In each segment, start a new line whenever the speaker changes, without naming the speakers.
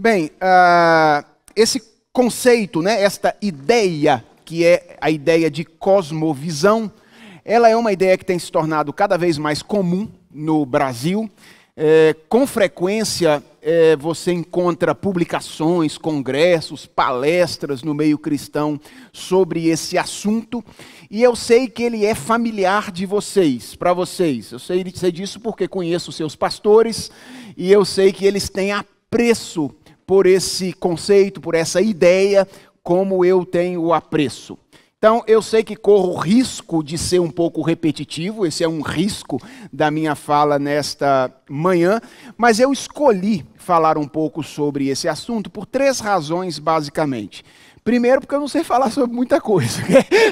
Bem, esse conceito, né, esta ideia, que é a ideia de cosmovisão, ela é uma ideia que tem se tornado cada vez mais comum no Brasil. Com frequência, você encontra publicações, congressos, palestras no meio cristão sobre esse assunto. E eu sei que ele é familiar de vocês, para vocês. Eu sei disso porque conheço seus pastores e eu sei que eles têm apreço por esse conceito, por essa ideia, como eu tenho o apreço. Então, eu sei que corro o risco de ser um pouco repetitivo, esse é um risco da minha fala nesta manhã, mas eu escolhi falar um pouco sobre esse assunto por 3 razões, basicamente. Primeiro, porque eu não sei falar sobre muita coisa.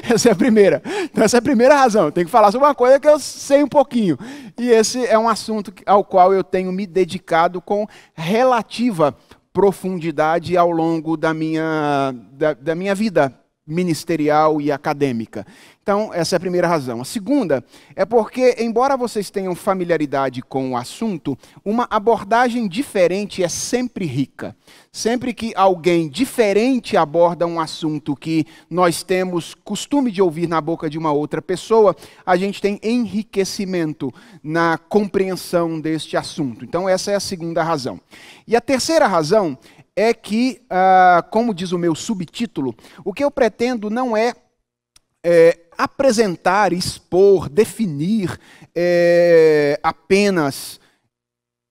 Essa é a primeira. Então, essa é a primeira razão. Eu tenho que falar sobre uma coisa que eu sei um pouquinho. E esse é um assunto ao qual eu tenho me dedicado com relativa profundidade ao longo da minha vida ministerial e acadêmica. Então, essa é a primeira razão. A segunda é porque, embora vocês tenham familiaridade com o assunto, uma abordagem diferente é sempre rica. Sempre que alguém diferente aborda um assunto que nós temos costume de ouvir na boca de uma outra pessoa, a gente tem enriquecimento na compreensão deste assunto. Então, essa é a segunda razão. E a terceira razão é que, como diz o meu subtítulo, o que eu pretendo não é apresentar, expor, definir apenas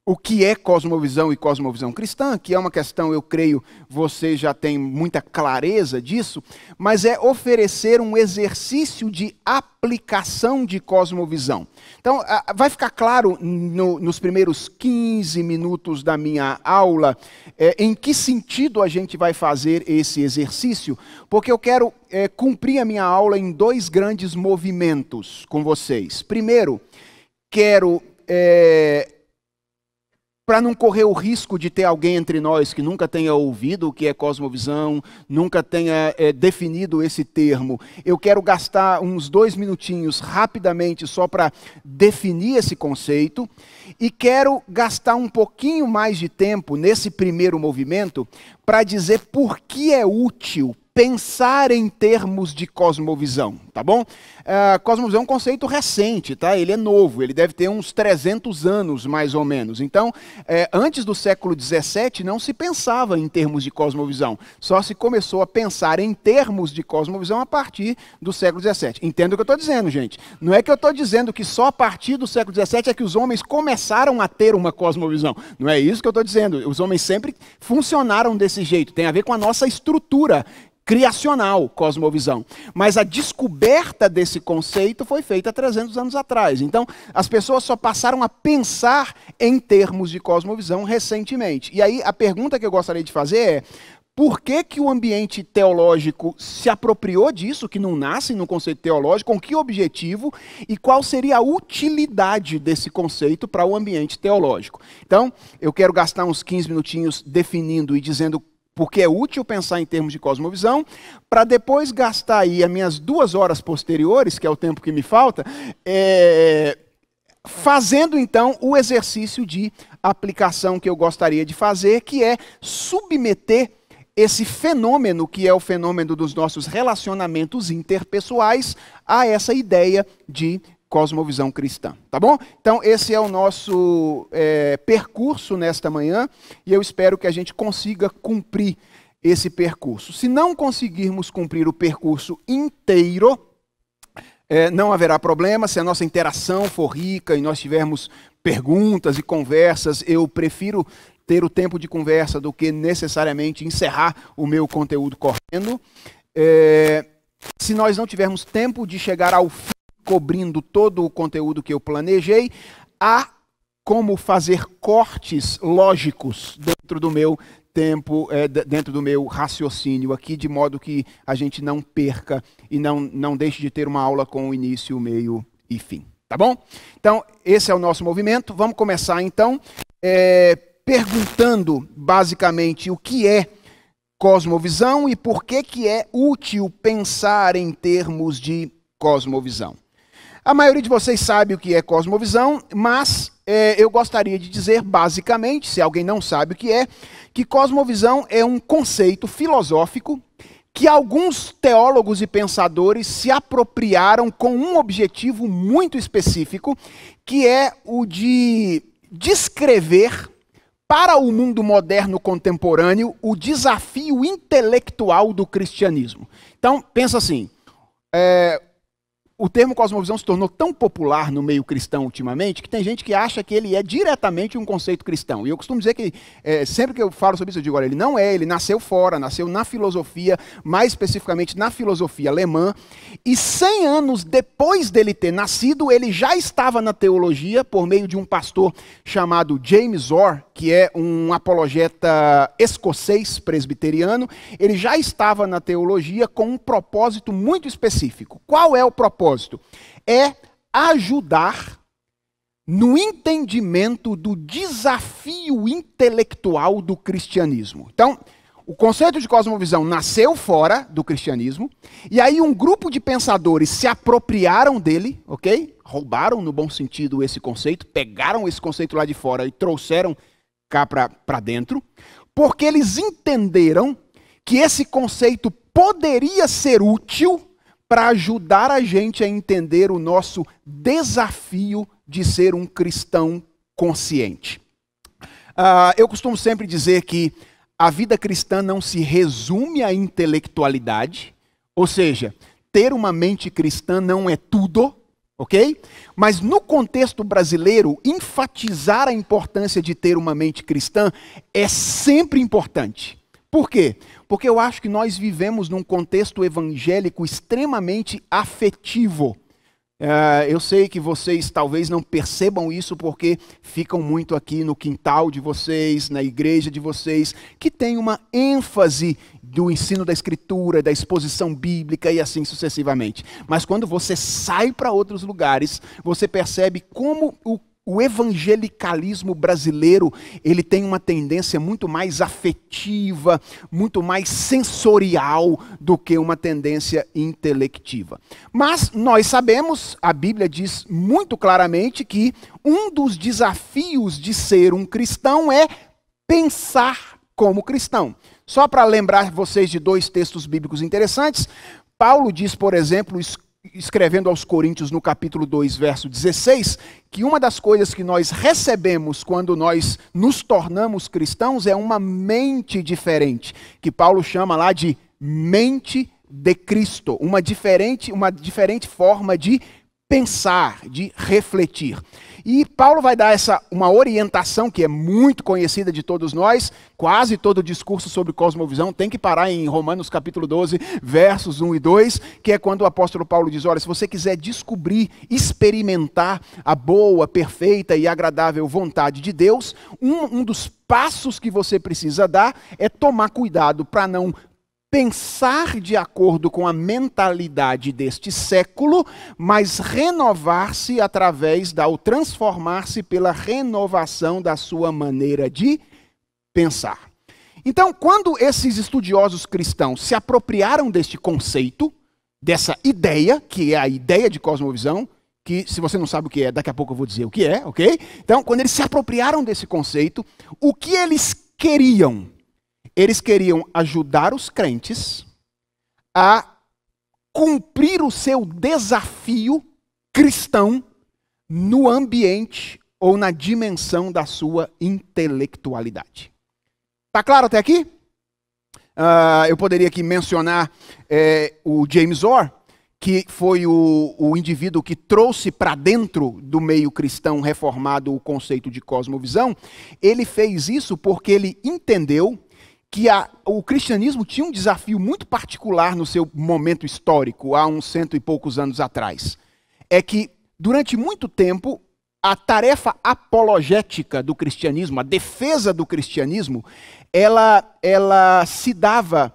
o que é cosmovisão e cosmovisão cristã, que é uma questão, eu creio, você já tem muita clareza disso, mas é oferecer um exercício de aplicação de cosmovisão. Então, vai ficar claro nos primeiros 15 minutos da minha aula em que sentido a gente vai fazer esse exercício, porque eu quero cumprir a minha aula em 2 grandes movimentos com vocês. Primeiro, quero... para não correr o risco de ter alguém entre nós que nunca tenha ouvido o que é cosmovisão, nunca tenha definido esse termo, eu quero gastar uns 2 minutinhos rapidamente só para definir esse conceito e quero gastar um pouquinho mais de tempo nesse primeiro movimento para dizer por que é útil pensar em termos de cosmovisão, tá bom? Cosmovisão é um conceito recente, tá? Ele é novo, ele deve ter uns 300 anos, mais ou menos. Então, antes do século XVII, não se pensava em termos de cosmovisão. Só se começou a pensar em termos de cosmovisão a partir do século XVII. Entenda o que eu estou dizendo, gente. Não é que eu estou dizendo que só a partir do século XVII é que os homens começaram a ter uma cosmovisão. Não é isso que eu estou dizendo. Os homens sempre funcionaram desse jeito. Tem a ver com a nossa estrutura criacional, cosmovisão. Mas a descoberta desse conceito foi feita há 300 anos atrás. Então, as pessoas só passaram a pensar em termos de cosmovisão recentemente. E aí, a pergunta que eu gostaria de fazer é: por que que o ambiente teológico se apropriou disso, que não nasce no conceito teológico, com que objetivo e qual seria a utilidade desse conceito para o ambiente teológico? Então, eu quero gastar uns 15 minutinhos definindo e dizendo porque é útil pensar em termos de cosmovisão, para depois gastar aí as minhas 2 horas posteriores, que é o tempo que me falta, fazendo então o exercício de aplicação que eu gostaria de fazer, que é submeter esse fenômeno, que é o fenômeno dos nossos relacionamentos interpessoais, a essa ideia de cosmovisão cristã, tá bom? Então, esse é o nosso percurso nesta manhã, e eu espero que a gente consiga cumprir esse percurso. Se não conseguirmos cumprir o percurso inteiro, não haverá problema. Se a nossa interação for rica e nós tivermos perguntas e conversas, eu prefiro ter o tempo de conversa do que necessariamente encerrar o meu conteúdo correndo. Se nós não tivermos tempo de chegar ao fim, cobrindo todo o conteúdo que eu planejei, há como fazer cortes lógicos dentro do meu tempo, dentro do meu raciocínio aqui, de modo que a gente não perca e não deixe de ter uma aula com início, meio e fim. Tá bom? Então, esse é o nosso movimento. Vamos começar, então, perguntando, basicamente, o que é cosmovisão e por que que é útil pensar em termos de cosmovisão. A maioria de vocês sabe o que é cosmovisão, mas eu gostaria de dizer, basicamente, se alguém não sabe o que cosmovisão é um conceito filosófico que alguns teólogos e pensadores se apropriaram com um objetivo muito específico, que é o de descrever para o mundo moderno contemporâneo o desafio intelectual do cristianismo. Então, pensa assim, o termo cosmovisão se tornou tão popular no meio cristão ultimamente que tem gente que acha que ele é diretamente um conceito cristão. E eu costumo dizer que, sempre que eu falo sobre isso, eu digo, olha, ele não é, ele nasceu fora, nasceu na filosofia, mais especificamente na filosofia alemã, e 100 anos depois dele ter nascido, ele já estava na teologia por meio de um pastor chamado James Orr, que é um apologeta escocês presbiteriano. Ele já estava na teologia com um propósito muito específico. Qual é o propósito? É ajudar no entendimento do desafio intelectual do cristianismo. Então, o conceito de cosmovisão nasceu fora do cristianismo, e aí um grupo de pensadores se apropriaram dele, ok? Roubaram, no bom sentido, esse conceito, pegaram esse conceito lá de fora e trouxeram cá para dentro, porque eles entenderam que esse conceito poderia ser útil para ajudar a gente a entender o nosso desafio de ser um cristão consciente. Eu costumo sempre dizer que a vida cristã não se resume à intelectualidade, ou seja, ter uma mente cristã não é tudo, ok? Mas no contexto brasileiro, enfatizar a importância de ter uma mente cristã é sempre importante. Por quê? Porque eu acho que nós vivemos num contexto evangélico extremamente afetivo. Eu sei que vocês talvez não percebam isso porque ficam muito aqui no quintal de vocês, na igreja de vocês, que tem uma ênfase do ensino da Escritura, da exposição bíblica e assim sucessivamente. Mas quando você sai para outros lugares, você percebe como o evangelicalismo brasileiro, ele tem uma tendência muito mais afetiva, muito mais sensorial do que uma tendência intelectiva. Mas nós sabemos, a Bíblia diz muito claramente que um dos desafios de ser um cristão é pensar como cristão. Só para lembrar vocês de 2 textos bíblicos interessantes, Paulo diz, por exemplo, escrevendo aos Coríntios no capítulo 2, verso 16, que uma das coisas que nós recebemos quando nós nos tornamos cristãos é uma mente diferente, que Paulo chama lá de mente de Cristo, uma diferente forma de pensar, de refletir. E Paulo vai dar uma orientação que é muito conhecida de todos nós. Quase todo discurso sobre cosmovisão tem que parar em Romanos capítulo 12, versos 1 e 2, que é quando o apóstolo Paulo diz, olha, se você quiser descobrir, experimentar a boa, perfeita e agradável vontade de Deus, um dos passos que você precisa dar é tomar cuidado para não pensar de acordo com a mentalidade deste século, mas renovar-se ou transformar-se pela renovação da sua maneira de pensar. Então, quando esses estudiosos cristãos se apropriaram deste conceito, dessa ideia, que é a ideia de cosmovisão, que se você não sabe o que é, daqui a pouco eu vou dizer o que é, ok? Então, quando eles se apropriaram desse conceito, o que eles queriam? Eles queriam ajudar os crentes a cumprir o seu desafio cristão no ambiente ou na dimensão da sua intelectualidade. Tá claro até aqui? Eu poderia aqui mencionar o James Orr, que foi o indivíduo que trouxe para dentro do meio cristão reformado o conceito de cosmovisão. Ele fez isso porque ele entendeu que o cristianismo tinha um desafio muito particular no seu momento histórico, há uns 100 e poucos anos atrás. É que, durante muito tempo, a tarefa apologética do cristianismo, a defesa do cristianismo, ela se dava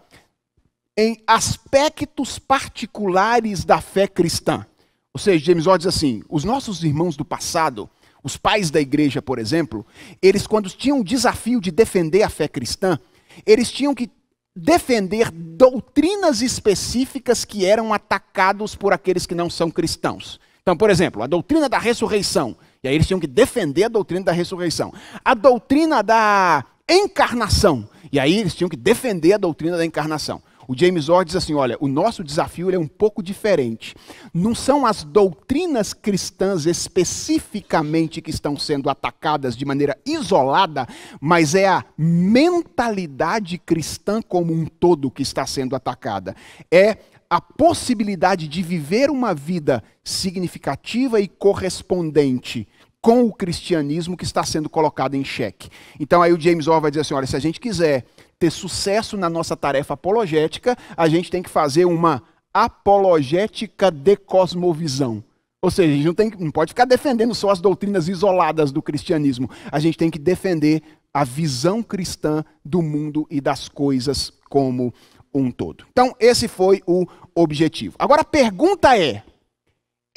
em aspectos particulares da fé cristã. Ou seja, James Orr diz assim, os nossos irmãos do passado, os pais da igreja, por exemplo, eles quando tinham o desafio de defender a fé cristã, eles tinham que defender doutrinas específicas que eram atacados por aqueles que não são cristãos. Então, por exemplo, a doutrina da ressurreição. E aí eles tinham que defender a doutrina da ressurreição. A doutrina da encarnação. E aí eles tinham que defender a doutrina da encarnação. O James Orr diz assim, olha, o nosso desafio é um pouco diferente. Não são as doutrinas cristãs especificamente que estão sendo atacadas de maneira isolada, mas é a mentalidade cristã como um todo que está sendo atacada. É a possibilidade de viver uma vida significativa e correspondente com o cristianismo que está sendo colocado em xeque. Então aí o James Orr vai dizer assim, olha, se a gente quiser ter sucesso na nossa tarefa apologética, a gente tem que fazer uma apologética de cosmovisão. Ou seja, a gente não pode ficar defendendo só as doutrinas isoladas do cristianismo. A gente tem que defender a visão cristã do mundo e das coisas como um todo. Então, esse foi o objetivo. Agora a pergunta é,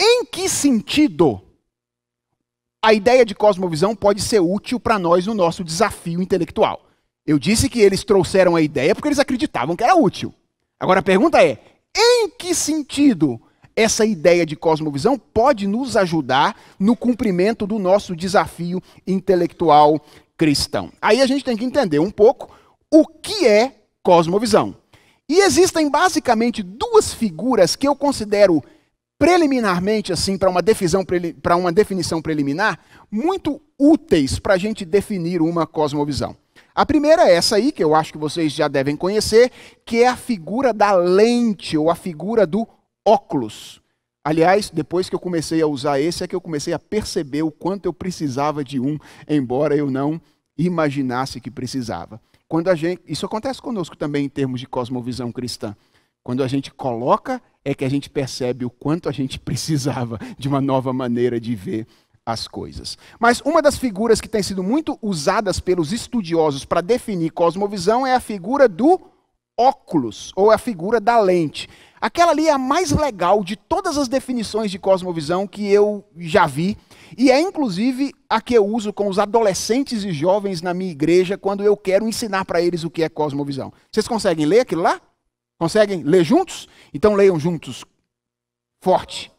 em que sentido a ideia de cosmovisão pode ser útil para nós no nosso desafio intelectual? Eu disse que eles trouxeram a ideia porque eles acreditavam que era útil. Agora a pergunta é, em que sentido essa ideia de cosmovisão pode nos ajudar no cumprimento do nosso desafio intelectual cristão? Aí a gente tem que entender um pouco o que é cosmovisão. E existem basicamente duas figuras que eu considero preliminarmente, assim, para uma definição preliminar, muito úteis para a gente definir uma cosmovisão. A primeira é essa aí, que eu acho que vocês já devem conhecer, que é a figura da lente, ou a figura do óculos. Aliás, depois que eu comecei a usar esse, é que eu comecei a perceber o quanto eu precisava de um, embora eu não imaginasse que precisava. Isso acontece conosco também em termos de cosmovisão cristã. Quando a gente coloca, é que a gente percebe o quanto a gente precisava de uma nova maneira de ver as coisas. Mas uma das figuras que tem sido muito usadas pelos estudiosos para definir cosmovisão é a figura do óculos, ou a figura da lente. Aquela ali é a mais legal de todas as definições de cosmovisão que eu já vi, e é inclusive a que eu uso com os adolescentes e jovens na minha igreja quando eu quero ensinar para eles o que é cosmovisão. Vocês conseguem ler aquilo lá? Conseguem ler juntos? Então leiam juntos. Forte.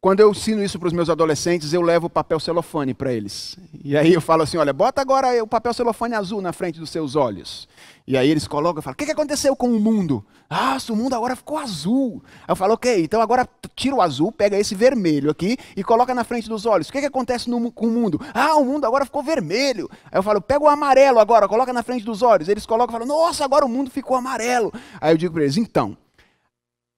Quando eu ensino isso para os meus adolescentes, eu levo o papel celofane para eles. E aí eu falo assim, olha, bota agora o papel celofane azul na frente dos seus olhos. E aí eles colocam e falam, o que aconteceu com o mundo? Ah, o mundo agora ficou azul. Aí eu falo, ok, então agora tira o azul, pega esse vermelho aqui e coloca na frente dos olhos. O que acontece com o mundo? Ah, o mundo agora ficou vermelho. Aí eu falo, pega o amarelo agora, coloca na frente dos olhos. Eles colocam e falam, nossa, agora o mundo ficou amarelo. Aí eu digo para eles, então,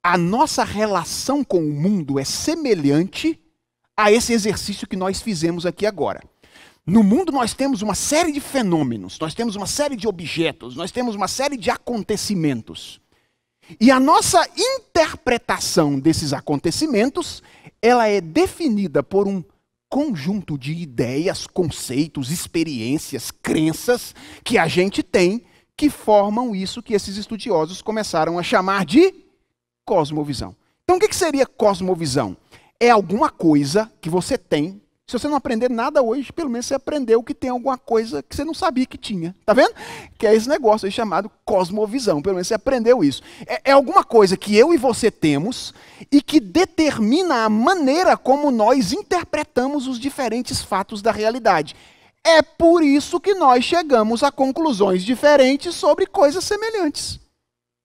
a nossa relação com o mundo é semelhante a esse exercício que nós fizemos aqui agora. No mundo nós temos uma série de fenômenos, nós temos uma série de objetos, nós temos uma série de acontecimentos. E a nossa interpretação desses acontecimentos, ela é definida por um conjunto de ideias, conceitos, experiências, crenças que a gente tem, que formam isso que esses estudiosos começaram a chamar de cosmovisão. Então o que seria cosmovisão? É alguma coisa que você tem. Se você não aprender nada hoje, pelo menos você aprendeu que tem alguma coisa que você não sabia que tinha. Tá vendo? Que é esse negócio aí chamado cosmovisão. Pelo menos você aprendeu isso. É alguma coisa que eu e você temos e que determina a maneira como nós interpretamos os diferentes fatos da realidade. É por isso que nós chegamos a conclusões diferentes sobre coisas semelhantes.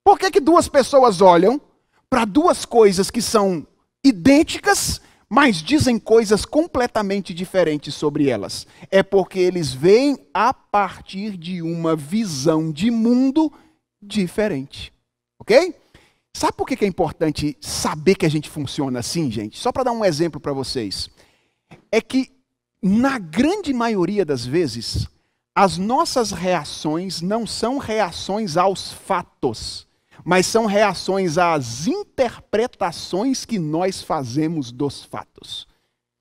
Por que duas pessoas olham para duas coisas que são idênticas, mas dizem coisas completamente diferentes sobre elas? É porque eles veem a partir de uma visão de mundo diferente. Ok? Sabe por que é importante saber que a gente funciona assim, gente? Só para dar um exemplo para vocês. É que, na grande maioria das vezes, as nossas reações não são reações aos fatos, mas são reações às interpretações que nós fazemos dos fatos.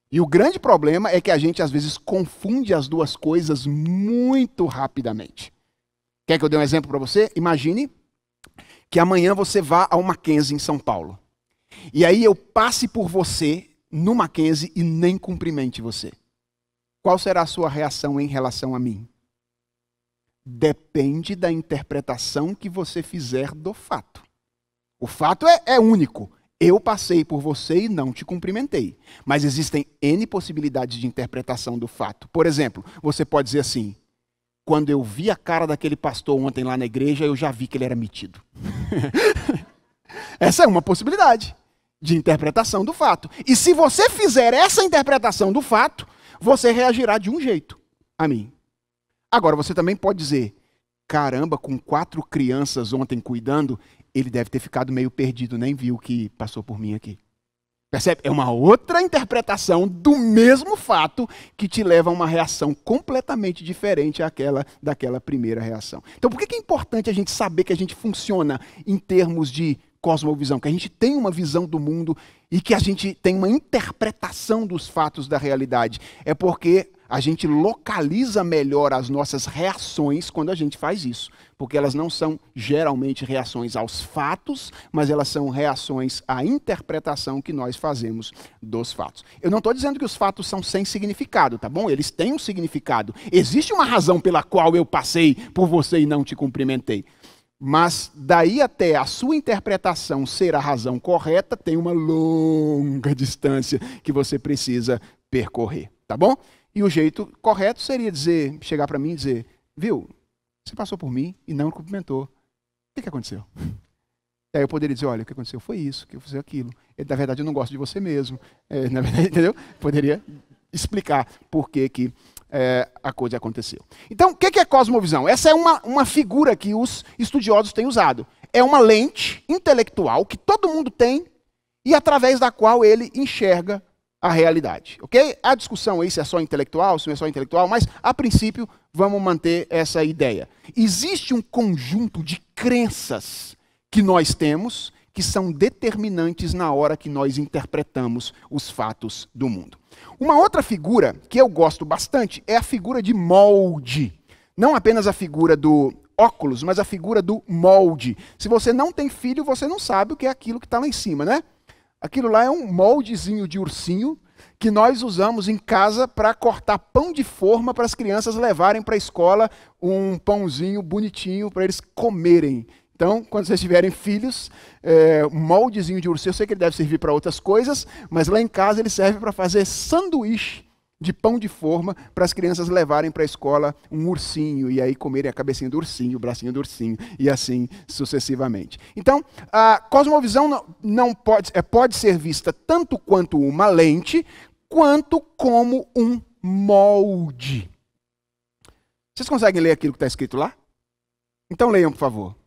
E o grande problema é que a gente, às vezes, confunde as duas coisas muito rapidamente. Quer que eu dê um exemplo para você? Imagine que amanhã você vá ao Mackenzie em São Paulo. E aí eu passe por você no Mackenzie e nem cumprimente você. Qual será a sua reação em relação a mim? Depende da interpretação que você fizer do fato. O fato é único. Eu passei por você e não te cumprimentei. Mas existem N possibilidades de interpretação do fato. Por exemplo, você pode dizer assim: quando eu vi a cara daquele pastor ontem lá na igreja, eu já vi que ele era metido. Essa é uma possibilidade de interpretação do fato. E se você fizer essa interpretação do fato, você reagirá de um jeito a mim. Agora, você também pode dizer: caramba, com 4 crianças ontem cuidando, ele deve ter ficado meio perdido, nem viu que passou por mim aqui. Percebe? É uma outra interpretação do mesmo fato que te leva a uma reação completamente diferente daquela primeira reação. Então, por que é importante a gente saber que a gente funciona em termos de cosmovisão, que a gente tem uma visão do mundo e que a gente tem uma interpretação dos fatos da realidade? É porque a gente localiza melhor as nossas reações quando a gente faz isso. Porque elas não são geralmente reações aos fatos, mas elas são reações à interpretação que nós fazemos dos fatos. Eu não estou dizendo que os fatos são sem significado, tá bom? Eles têm um significado. Existe uma razão pela qual eu passei por você e não te cumprimentei. Mas daí até a sua interpretação ser a razão correta, tem uma longa distância que você precisa percorrer, tá bom? E o jeito correto seria chegar para mim e dizer: viu, você passou por mim e não me cumprimentou. O que aconteceu? E aí eu poderia dizer: olha, o que aconteceu foi isso, que eu fiz aquilo. Na verdade, eu não gosto de você mesmo. Na verdade, entendeu? Poderia explicar por que a coisa aconteceu. Então, o que é cosmovisão? Essa é uma figura que os estudiosos têm usado. É uma lente intelectual que todo mundo tem e através da qual ele enxerga a realidade, ok? A discussão aí se é só intelectual, se não é só intelectual, mas a princípio vamos manter essa ideia. Existe um conjunto de crenças que nós temos que são determinantes na hora que nós interpretamos os fatos do mundo. Uma outra figura que eu gosto bastante é a figura de molde. Não apenas a figura do óculos, mas a figura do molde. Se você não tem filho, você não sabe o que é aquilo que está lá em cima, né? Aquilo lá é um moldezinho de ursinho que nós usamos em casa para cortar pão de forma para as crianças levarem para a escola, um pãozinho bonitinho para eles comerem. Então, quando vocês tiverem filhos, um moldezinho de ursinho, eu sei que ele deve servir para outras coisas, mas lá em casa ele serve para fazer sanduíche de pão de forma para as crianças levarem para a escola um ursinho e aí comerem a cabecinha do ursinho, o bracinho do ursinho e assim sucessivamente. Então, a cosmovisão não pode ser vista tanto quanto uma lente, quanto como um molde. Vocês conseguem ler aquilo que está escrito lá? Então leiam, por favor.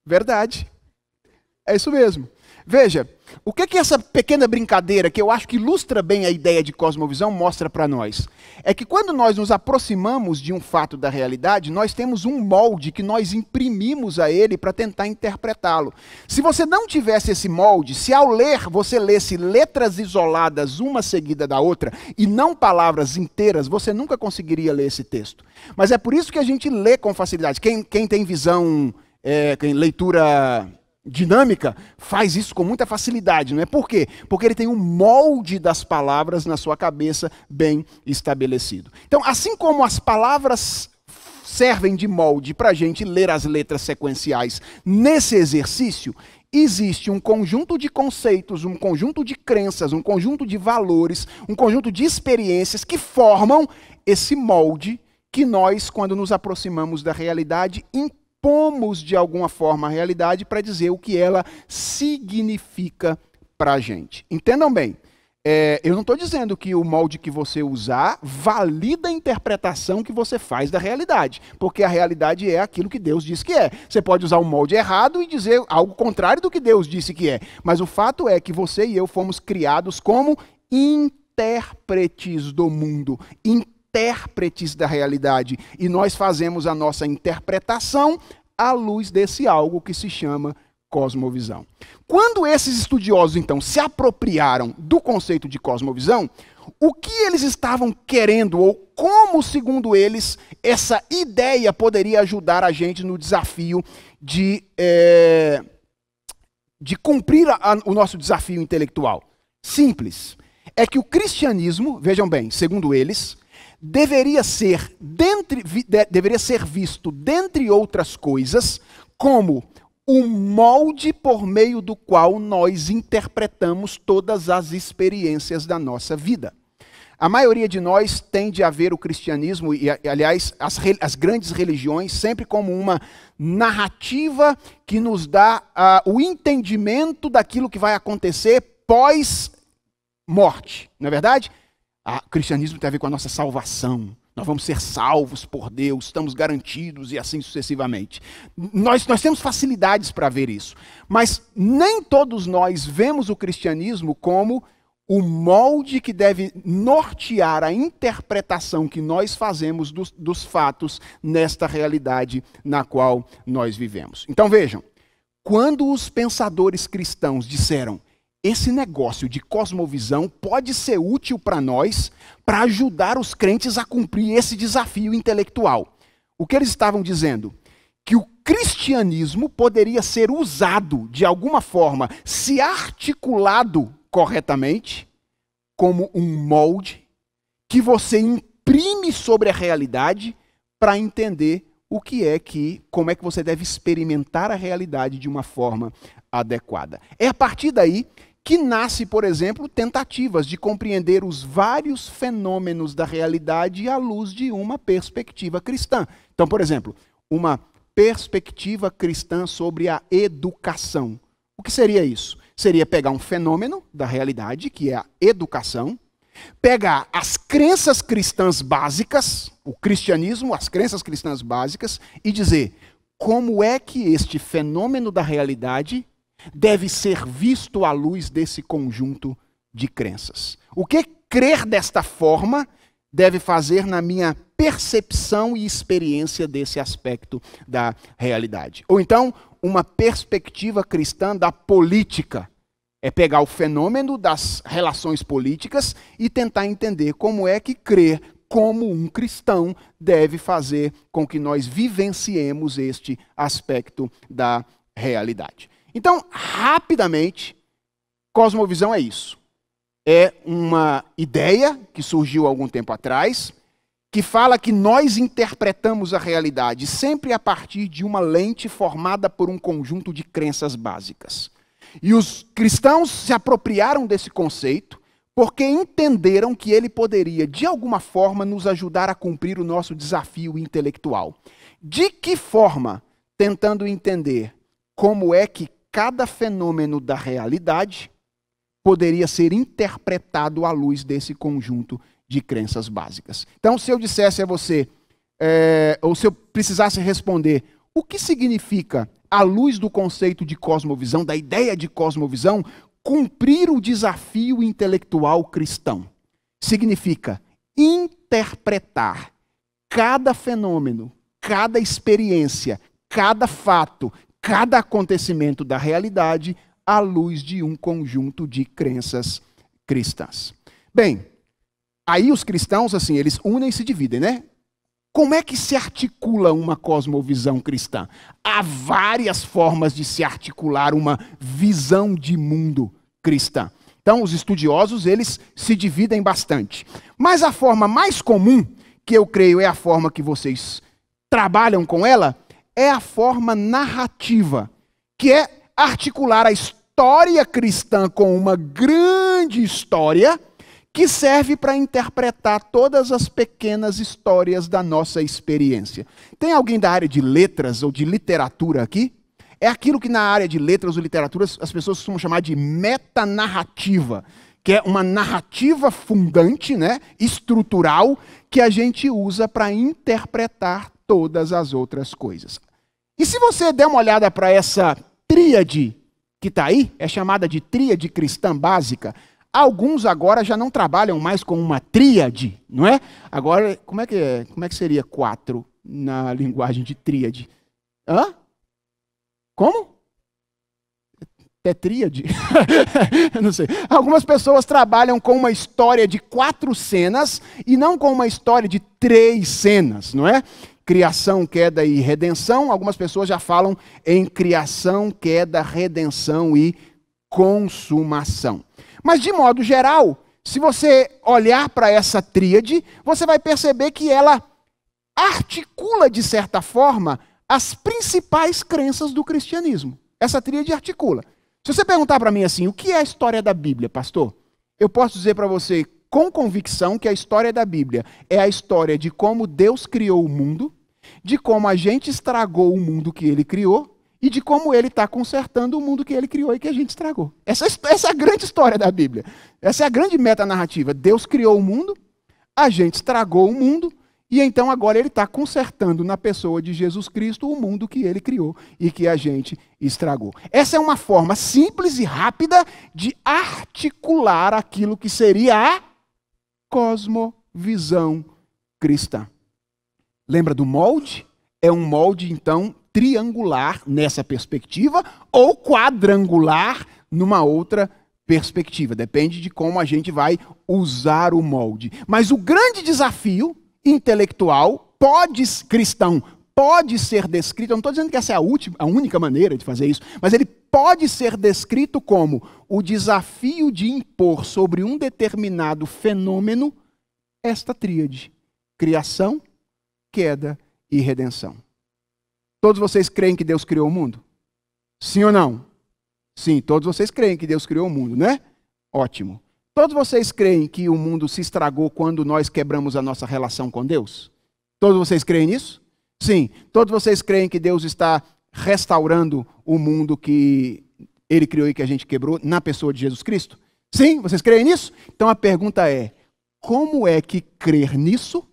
Verdade. É isso mesmo. Veja, o que essa pequena brincadeira, que eu acho que ilustra bem a ideia de cosmovisão, mostra para nós? É que quando nós nos aproximamos de um fato da realidade, nós temos um molde que nós imprimimos a ele para tentar interpretá-lo. Se você não tivesse esse molde, se ao ler você lesse letras isoladas uma seguida da outra e não palavras inteiras, você nunca conseguiria ler esse texto. Mas é por isso que a gente lê com facilidade. Quem tem visão, leitura dinâmica, faz isso com muita facilidade, não é? Por quê? Porque ele tem um molde das palavras na sua cabeça bem estabelecido. Então, assim como as palavras servem de molde para a gente ler as letras sequenciais nesse exercício, existe um conjunto de conceitos, um conjunto de crenças, um conjunto de valores, um conjunto de experiências que formam esse molde que nós, quando nos aproximamos da realidade, impomos de alguma forma a realidade para dizer o que ela significa para a gente. Entendam bem, eu não estou dizendo que o molde que você usar valida a interpretação que você faz da realidade, porque a realidade é aquilo que Deus diz que é. Você pode usar o molde errado e dizer algo contrário do que Deus disse que é, mas o fato é que você e eu fomos criados como intérpretes do mundo, intérpretes da realidade, e nós fazemos a nossa interpretação à luz desse algo que se chama cosmovisão. Quando esses estudiosos, então, se apropriaram do conceito de cosmovisão, o que eles estavam querendo, ou como, segundo eles, essa ideia poderia ajudar a gente no desafio de cumprir o nosso desafio intelectual? Simples. É que o cristianismo, vejam bem, segundo eles, deveria ser visto, dentre outras coisas, como o molde por meio do qual nós interpretamos todas as experiências da nossa vida. A maioria de nós tende a ver o cristianismo, e aliás, as grandes religiões, sempre como uma narrativa que nos dá o entendimento daquilo que vai acontecer pós-morte, não é verdade? O cristianismo tem a ver com a nossa salvação. Nós vamos ser salvos por Deus, estamos garantidos e assim sucessivamente. Nós temos facilidades para ver isso. Mas nem todos nós vemos o cristianismo como o molde que deve nortear a interpretação que nós fazemos dos fatos nesta realidade na qual nós vivemos. Então vejam, quando os pensadores cristãos disseram esse negócio de cosmovisão pode ser útil para nós, para ajudar os crentes a cumprir esse desafio intelectual. O que eles estavam dizendo? Que o cristianismo poderia ser usado de alguma forma, se articulado corretamente, como um molde que você imprime sobre a realidade para entender como é que você deve experimentar a realidade de uma forma adequada. É a partir daí que nasce, por exemplo, tentativas de compreender os vários fenômenos da realidade à luz de uma perspectiva cristã. Então, por exemplo, uma perspectiva cristã sobre a educação. O que seria isso? Seria pegar um fenômeno da realidade, que é a educação, pegar as crenças cristãs básicas, o cristianismo, as crenças cristãs básicas, e dizer como é que este fenômeno da realidade deve ser visto à luz desse conjunto de crenças. O que crer desta forma deve fazer na minha percepção e experiência desse aspecto da realidade. Ou então, uma perspectiva cristã da política. É pegar o fenômeno das relações políticas e tentar entender como é que crer como um cristão deve fazer com que nós vivenciemos este aspecto da realidade. Então, rapidamente, cosmovisão é isso. É uma ideia que surgiu há algum tempo atrás, que fala que nós interpretamos a realidade sempre a partir de uma lente formada por um conjunto de crenças básicas. E os cristãos se apropriaram desse conceito porque entenderam que ele poderia, de alguma forma, nos ajudar a cumprir o nosso desafio intelectual. De que forma? Tentando entender como é que cada fenômeno da realidade poderia ser interpretado à luz desse conjunto de crenças básicas. Então, se eu dissesse a você, ou se eu precisasse responder, o que significa, à luz do conceito de cosmovisão, da ideia de cosmovisão, cumprir o desafio intelectual cristão? Significa interpretar cada fenômeno, cada experiência, cada fato, cada acontecimento da realidade à luz de um conjunto de crenças cristãs. Bem, aí os cristãos, assim, eles unem e se dividem, né? Como é que se articula uma cosmovisão cristã? Há várias formas de se articular uma visão de mundo cristã. Então, os estudiosos, eles se dividem bastante. Mas a forma mais comum, que eu creio é a forma que vocês trabalham com ela, é a forma narrativa, que é articular a história cristã com uma grande história que serve para interpretar todas as pequenas histórias da nossa experiência. Tem alguém da área de letras ou de literatura aqui? É aquilo que na área de letras ou literatura as pessoas costumam chamar de metanarrativa, que é uma narrativa fundante, né, estrutural, que a gente usa para interpretar todas as outras coisas. E se você der uma olhada para essa tríade que está aí, é chamada de tríade cristã básica, alguns agora já não trabalham mais com uma tríade, não é? Agora, como é que seria 4 na linguagem de tríade? Hã? Como? Tetríade? Eu não sei. Algumas pessoas trabalham com uma história de 4 cenas e não com uma história de 3 cenas, não é? Criação, queda e redenção. Algumas pessoas já falam em criação, queda, redenção e consumação. Mas, de modo geral, se você olhar para essa tríade, você vai perceber que ela articula, de certa forma, as principais crenças do cristianismo. Essa tríade articula. Se você perguntar para mim assim, o que é a história da Bíblia, pastor? Eu posso dizer para você com convicção que a história da Bíblia é a história de como Deus criou o mundo, de como a gente estragou o mundo que ele criou e de como ele está consertando o mundo que ele criou e que a gente estragou. Essa é a grande história da Bíblia. Essa é a grande metanarrativa. Deus criou o mundo, a gente estragou o mundo, e então agora ele está consertando na pessoa de Jesus Cristo o mundo que ele criou e que a gente estragou. Essa é uma forma simples e rápida de articular aquilo que seria a cosmovisão cristã. Lembra do molde? É um molde, então, triangular nessa perspectiva ou quadrangular numa outra perspectiva. Depende de como a gente vai usar o molde. Mas o grande desafio intelectual cristão pode ser descrito, eu não estou dizendo que essa é a única maneira de fazer isso, mas ele pode ser descrito como o desafio de impor sobre um determinado fenômeno esta tríade: criação, queda e redenção. Todos vocês creem que Deus criou o mundo? Sim ou não? Sim, todos vocês creem que Deus criou o mundo, né? Ótimo. Todos vocês creem que o mundo se estragou quando nós quebramos a nossa relação com Deus? Todos vocês creem nisso? Sim. Todos vocês creem que Deus está restaurando o mundo que ele criou e que a gente quebrou na pessoa de Jesus Cristo? Sim, vocês creem nisso? Então a pergunta é, como é que crer nisso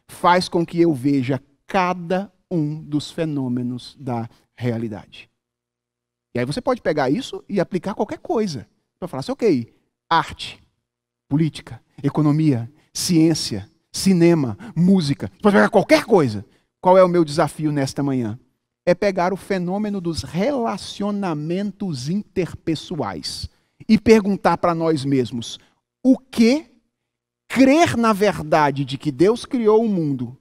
faz com que eu veja cada um dos fenômenos da realidade? E aí você pode pegar isso e aplicar qualquer coisa. Para falar assim, ok, arte, política, economia, ciência, cinema, música. Você pode pegar qualquer coisa. Qual é o meu desafio nesta manhã? É pegar o fenômeno dos relacionamentos interpessoais e perguntar para nós mesmos o que crer na verdade de que Deus criou o mundo,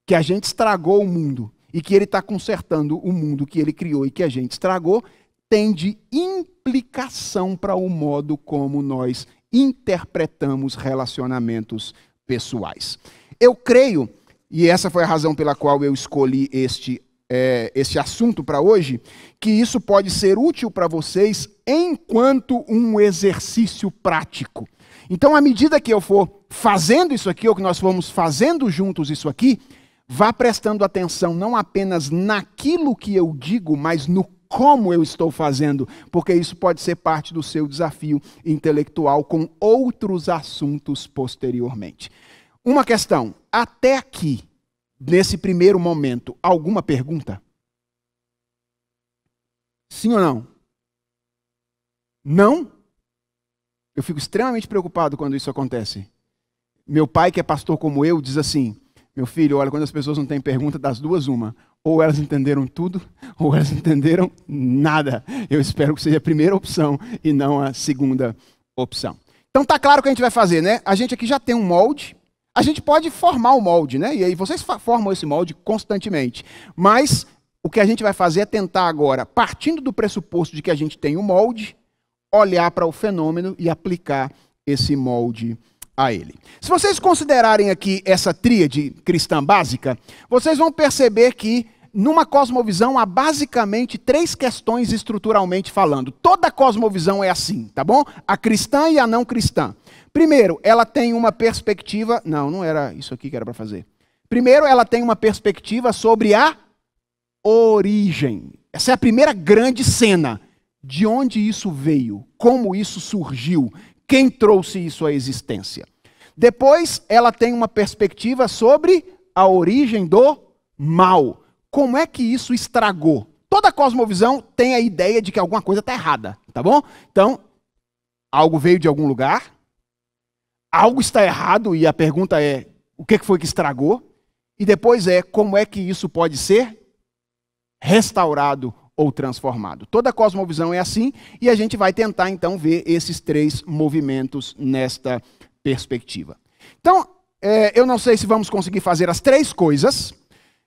que a gente estragou o mundo e que ele está consertando o mundo que ele criou e que a gente estragou, tem de implicação para o modo como nós interpretamos relacionamentos pessoais. Eu creio, e essa foi a razão pela qual eu escolhi este assunto para hoje, que isso pode ser útil para vocês enquanto um exercício prático. Então, à medida que eu for fazendo isso aqui, ou que nós formos fazendo juntos isso aqui, vá prestando atenção não apenas naquilo que eu digo, mas no como eu estou fazendo, porque isso pode ser parte do seu desafio intelectual com outros assuntos posteriormente. Uma questão, até aqui, nesse primeiro momento, alguma pergunta? Sim ou não? Não? Eu fico extremamente preocupado quando isso acontece. Meu pai, que é pastor como eu, diz assim, meu filho, olha, quando as pessoas não têm pergunta, das duas, uma. Ou elas entenderam tudo, ou elas entenderam nada. Eu espero que seja a primeira opção e não a segunda opção. Então tá claro o que a gente vai fazer, né? A gente aqui já tem um molde. A gente pode formar o molde, né? E aí vocês formam esse molde constantemente. Mas o que a gente vai fazer é tentar agora, partindo do pressuposto de que a gente tem um molde, olhar para o fenômeno e aplicar esse molde a ele. Se vocês considerarem aqui essa tríade cristã básica, vocês vão perceber que numa cosmovisão há basicamente 3 questões estruturalmente falando. Toda cosmovisão é assim, tá bom? A cristã e a não cristã. Primeiro, ela tem uma perspectiva... Não era isso aqui que era para fazer. Primeiro, ela tem uma perspectiva sobre a origem. Essa é a primeira grande cena. De onde isso veio? Como isso surgiu? Quem trouxe isso à existência? Depois, ela tem uma perspectiva sobre a origem do mal. Como é que isso estragou? Toda cosmovisão tem a ideia de que alguma coisa está errada, tá bom? Então, algo veio de algum lugar, algo está errado e a pergunta é, o que foi que estragou? E depois como é que isso pode ser restaurado ou transformado? Toda cosmovisão é assim e a gente vai tentar então ver esses três movimentos nesta perspectiva. Então, eu não sei se vamos conseguir fazer as três coisas,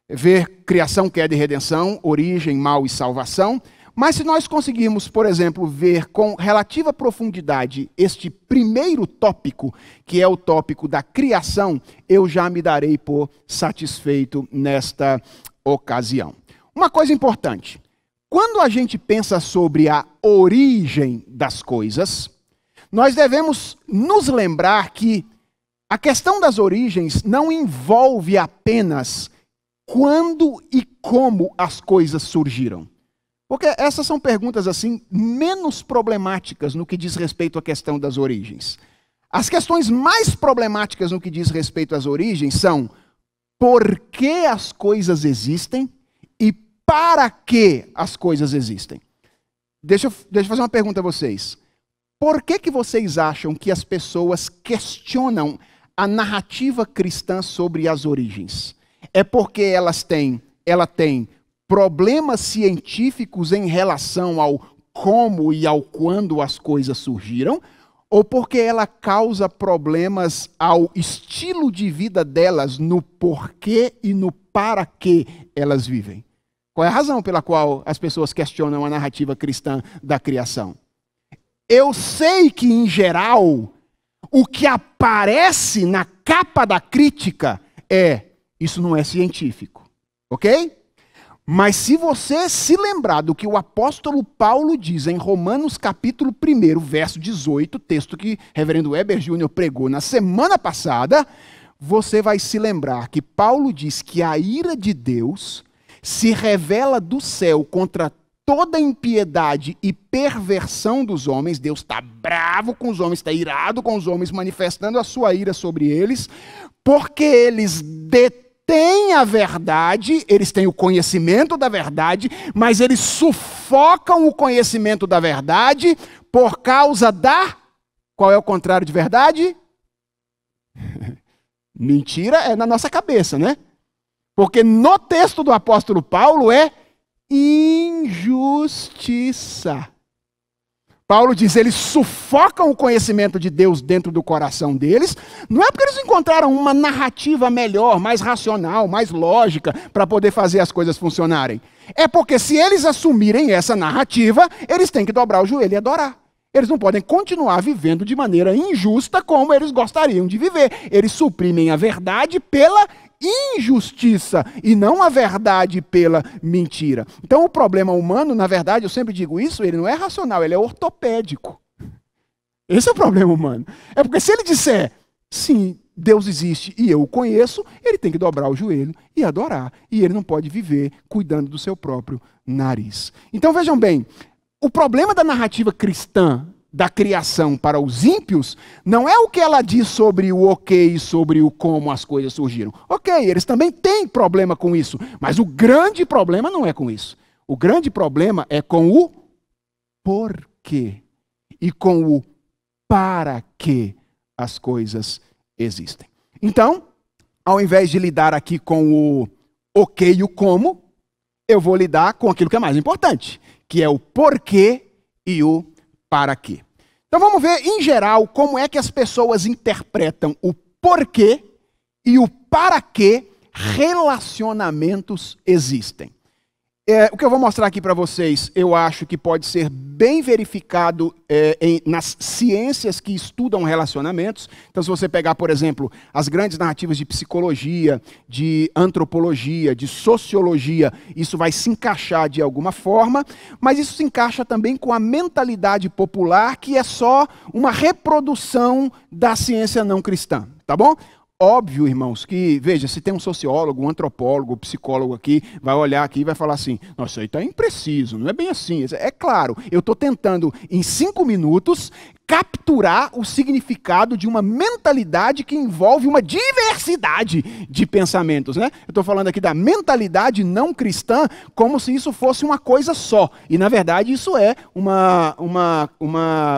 ver criação, queda e redenção, origem, mal e salvação, mas se nós conseguirmos, por exemplo, ver com relativa profundidade este primeiro tópico, que é o tópico da criação, eu já me darei por satisfeito nesta ocasião. Uma coisa importante, quando a gente pensa sobre a origem das coisas, nós devemos nos lembrar que a questão das origens não envolve apenas quando e como as coisas surgiram. Porque essas são perguntas assim menos problemáticas no que diz respeito à questão das origens. As questões mais problemáticas no que diz respeito às origens são por que as coisas existem e para que as coisas existem. Deixa eu fazer uma pergunta a vocês. Por que vocês acham que as pessoas questionam a narrativa cristã sobre as origens? É porque ela tem problemas científicos em relação ao como e ao quando as coisas surgiram, ou porque ela causa problemas ao estilo de vida delas, no porquê e no para que elas vivem? Qual é a razão pela qual as pessoas questionam a narrativa cristã da criação? Eu sei que, em geral, o que aparece na capa da crítica isso não é científico, ok? Mas se você se lembrar do que o apóstolo Paulo diz em Romanos capítulo 1, verso 18, texto que o reverendo Weber Jr. pregou na semana passada, você vai se lembrar que Paulo diz que a ira de Deus se revela do céu contra toda impiedade e perversão dos homens. Deus está bravo com os homens, está irado com os homens, manifestando a sua ira sobre eles, porque eles detêm a verdade, eles têm o conhecimento da verdade, mas eles sufocam o conhecimento da verdade por causa da... Qual é o contrário de verdade? Mentira é na nossa cabeça, né? Porque no texto do apóstolo Paulo é injustiça. Paulo diz, eles sufocam o conhecimento de Deus dentro do coração deles, não é porque eles encontraram uma narrativa melhor, mais racional, mais lógica, para poder fazer as coisas funcionarem. É porque se eles assumirem essa narrativa, eles têm que dobrar o joelho e adorar. Eles não podem continuar vivendo de maneira injusta como eles gostariam de viver. Eles suprimem a verdade pela injustiça e não a verdade pela mentira. Então o problema humano, na verdade, eu sempre digo isso, ele não é racional, ele é ortopédico. Esse é o problema humano. É porque se ele disser, sim, Deus existe e eu o conheço, ele tem que dobrar o joelho e adorar. E ele não pode viver cuidando do seu próprio nariz. Então vejam bem, o problema da narrativa cristã da criação para os ímpios não é o que ela diz sobre o ok e sobre o como as coisas surgiram. Ok, eles também têm problema com isso, mas o grande problema não é com isso. O grande problema é com o porquê e com o para que as coisas existem. Então, ao invés de lidar aqui com o ok e o como, eu vou lidar com aquilo que é mais importante, que é o porquê e o para quê. Então vamos ver, em geral, como é que as pessoas interpretam o porquê e o para que relacionamentos existem. O que eu vou mostrar aqui para vocês, eu acho que pode ser bem verificado nas ciências que estudam relacionamentos. Então, se você pegar, por exemplo, as grandes narrativas de psicologia, de antropologia, de sociologia, isso vai se encaixar de alguma forma, mas isso se encaixa também com a mentalidade popular, que é só uma reprodução da ciência não cristã, tá bom? Óbvio, irmãos, que, veja, se tem um sociólogo, um antropólogo, um psicólogo aqui, vai olhar aqui e vai falar assim, nossa, isso aí está impreciso, não é bem assim. É claro, eu estou tentando, em 5 minutos, capturar o significado de uma mentalidade que envolve uma diversidade de pensamentos, né? Eu estou falando aqui da mentalidade não cristã como se isso fosse uma coisa só. E, na verdade, isso é uma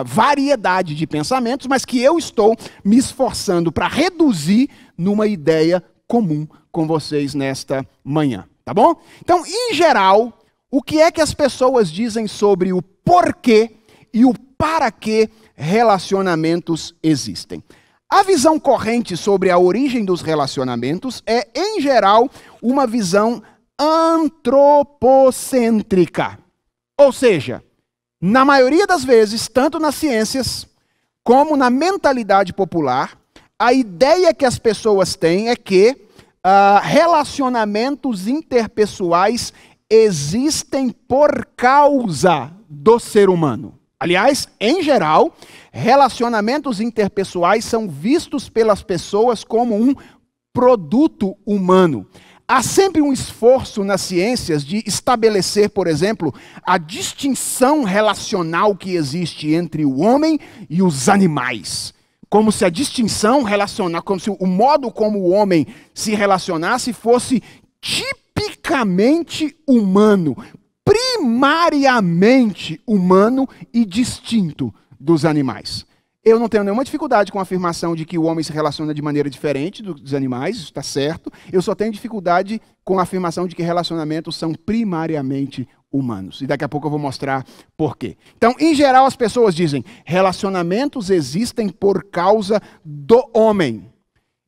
variedade de pensamentos, mas que eu estou me esforçando para reduzir numa ideia comum com vocês nesta manhã, tá bom? Então, em geral, o que é que as pessoas dizem sobre o porquê e o para que relacionamentos existem? A visão corrente sobre a origem dos relacionamentos é, em geral, uma visão antropocêntrica. Ou seja, na maioria das vezes, tanto nas ciências como na mentalidade popular, a ideia que as pessoas têm é que relacionamentos interpessoais existem por causa do ser humano. Aliás, em geral, relacionamentos interpessoais são vistos pelas pessoas como um produto humano. Há sempre um esforço nas ciências de estabelecer, por exemplo, a distinção relacional que existe entre o homem e os animais. Como se a distinção relacional, como se o modo como o homem se relacionasse fosse tipicamente humano, primariamente humano e distinto dos animais. Eu não tenho nenhuma dificuldade com a afirmação de que o homem se relaciona de maneira diferente dos animais, isso está certo. Eu só tenho dificuldade com a afirmação de que relacionamentos são primariamente humanos. E daqui a pouco eu vou mostrar por quê. Então, em geral, as pessoas dizem, relacionamentos existem por causa do homem.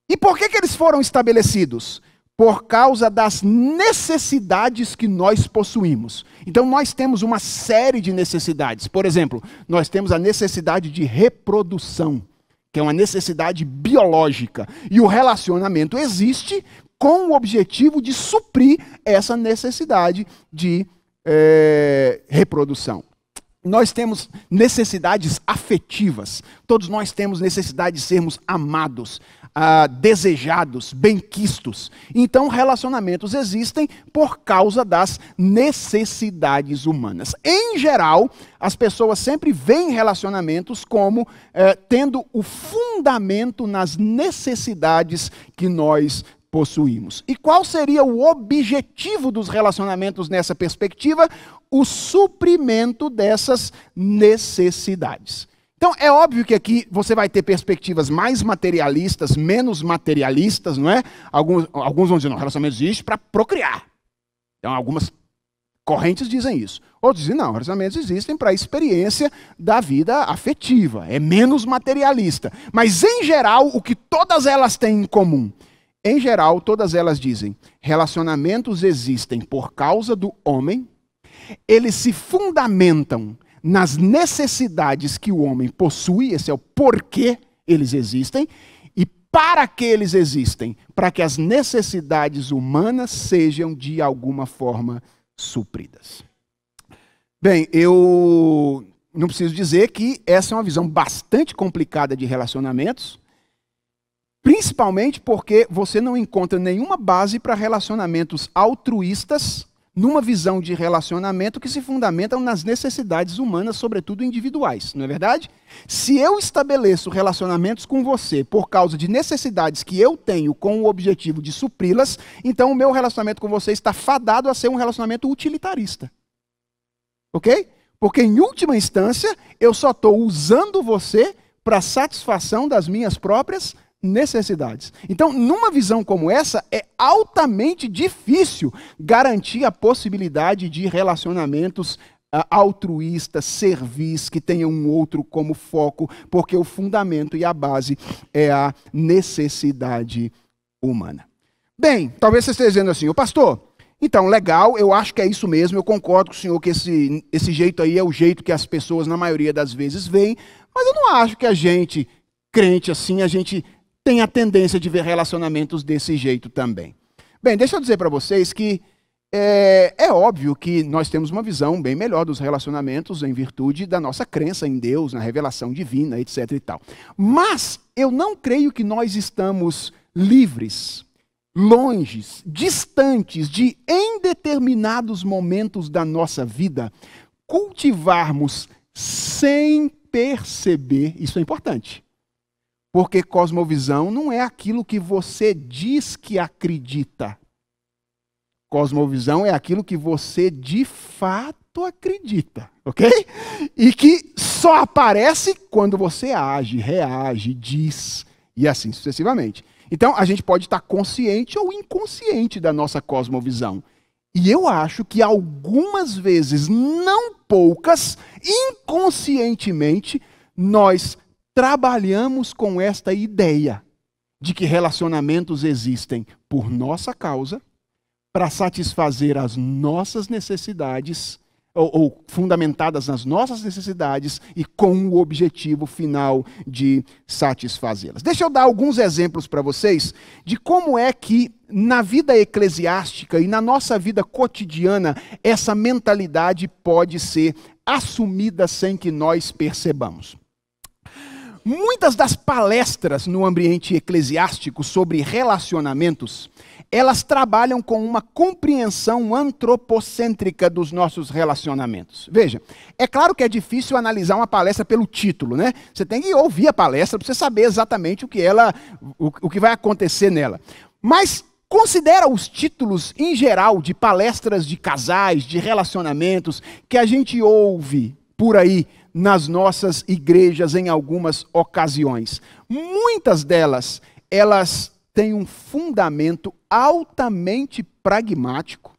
E por que eles foram estabelecidos? Por causa das necessidades que nós possuímos. Então nós temos uma série de necessidades. Por exemplo, nós temos a necessidade de reprodução, que é uma necessidade biológica. E o relacionamento existe com o objetivo de suprir essa necessidade de reprodução. Nós temos necessidades afetivas. Todos nós temos necessidade de sermos amados, desejados, benquistos. Então, relacionamentos existem por causa das necessidades humanas. Em geral, as pessoas sempre veem relacionamentos como tendo o fundamento nas necessidades que nós possuímos. E qual seria o objetivo dos relacionamentos nessa perspectiva? O suprimento dessas necessidades. Então, é óbvio que aqui você vai ter perspectivas mais materialistas, menos materialistas, não é? Alguns vão dizer, não, relacionamento existe para procriar. Então, algumas correntes dizem isso. Outros dizem, não, relacionamentos existem para a experiência da vida afetiva. É menos materialista. Mas, em geral, o que todas elas têm em comum? Em geral, todas elas dizem, relacionamentos existem por causa do homem, eles se fundamentam nas necessidades que o homem possui, esse é o porquê eles existem, e para que eles existem? Para que as necessidades humanas sejam de alguma forma supridas. Bem, eu não preciso dizer que essa é uma visão bastante complicada de relacionamentos, principalmente porque você não encontra nenhuma base para relacionamentos altruístas numa visão de relacionamento que se fundamentam nas necessidades humanas, sobretudo individuais, não é verdade? Se eu estabeleço relacionamentos com você por causa de necessidades que eu tenho com o objetivo de supri-las, então o meu relacionamento com você está fadado a ser um relacionamento utilitarista. Ok? Porque em última instância, eu só estou usando você para satisfação das minhas próprias necessidades. Então, numa visão como essa, é altamente difícil garantir a possibilidade de relacionamentos altruístas, servis, que tenham um outro como foco, porque o fundamento e a base é a necessidade humana. Bem, talvez você esteja dizendo assim, ô pastor, então, legal, eu acho que é isso mesmo, eu concordo com o senhor que esse jeito aí é o jeito que as pessoas, na maioria das vezes, veem, mas eu não acho que a gente, crente assim, a gente tem a tendência de ver relacionamentos desse jeito também. Bem, deixa eu dizer para vocês que é óbvio que nós temos uma visão bem melhor dos relacionamentos em virtude da nossa crença em Deus, na revelação divina, etc. e tal. Mas eu não creio que nós estamos livres, longes, distantes de, em determinados momentos da nossa vida, cultivarmos sem perceber, isso é importante. Porque cosmovisão não é aquilo que você diz que acredita. Cosmovisão é aquilo que você de fato acredita, ok? E que só aparece quando você age, reage, diz e assim sucessivamente. Então, a gente pode estar consciente ou inconsciente da nossa cosmovisão. E eu acho que algumas vezes, não poucas, inconscientemente, nós trabalhamos com esta ideia de que relacionamentos existem por nossa causa, para satisfazer as nossas necessidades, ou fundamentadas nas nossas necessidades e com o objetivo final de satisfazê-las. Deixa eu dar alguns exemplos para vocês de como é que na vida eclesiástica e na nossa vida cotidiana essa mentalidade pode ser assumida sem que nós percebamos. Muitas das palestras no ambiente eclesiástico sobre relacionamentos, elas trabalham com uma compreensão antropocêntrica dos nossos relacionamentos. Veja, é claro que é difícil analisar uma palestra pelo título, né? Você tem que ouvir a palestra para você saber exatamente o que vai acontecer nela. Mas considera os títulos em geral de palestras de casais, de relacionamentos, que a gente ouve por aí nas nossas igrejas em algumas ocasiões. Muitas delas, elas têm um fundamento altamente pragmático,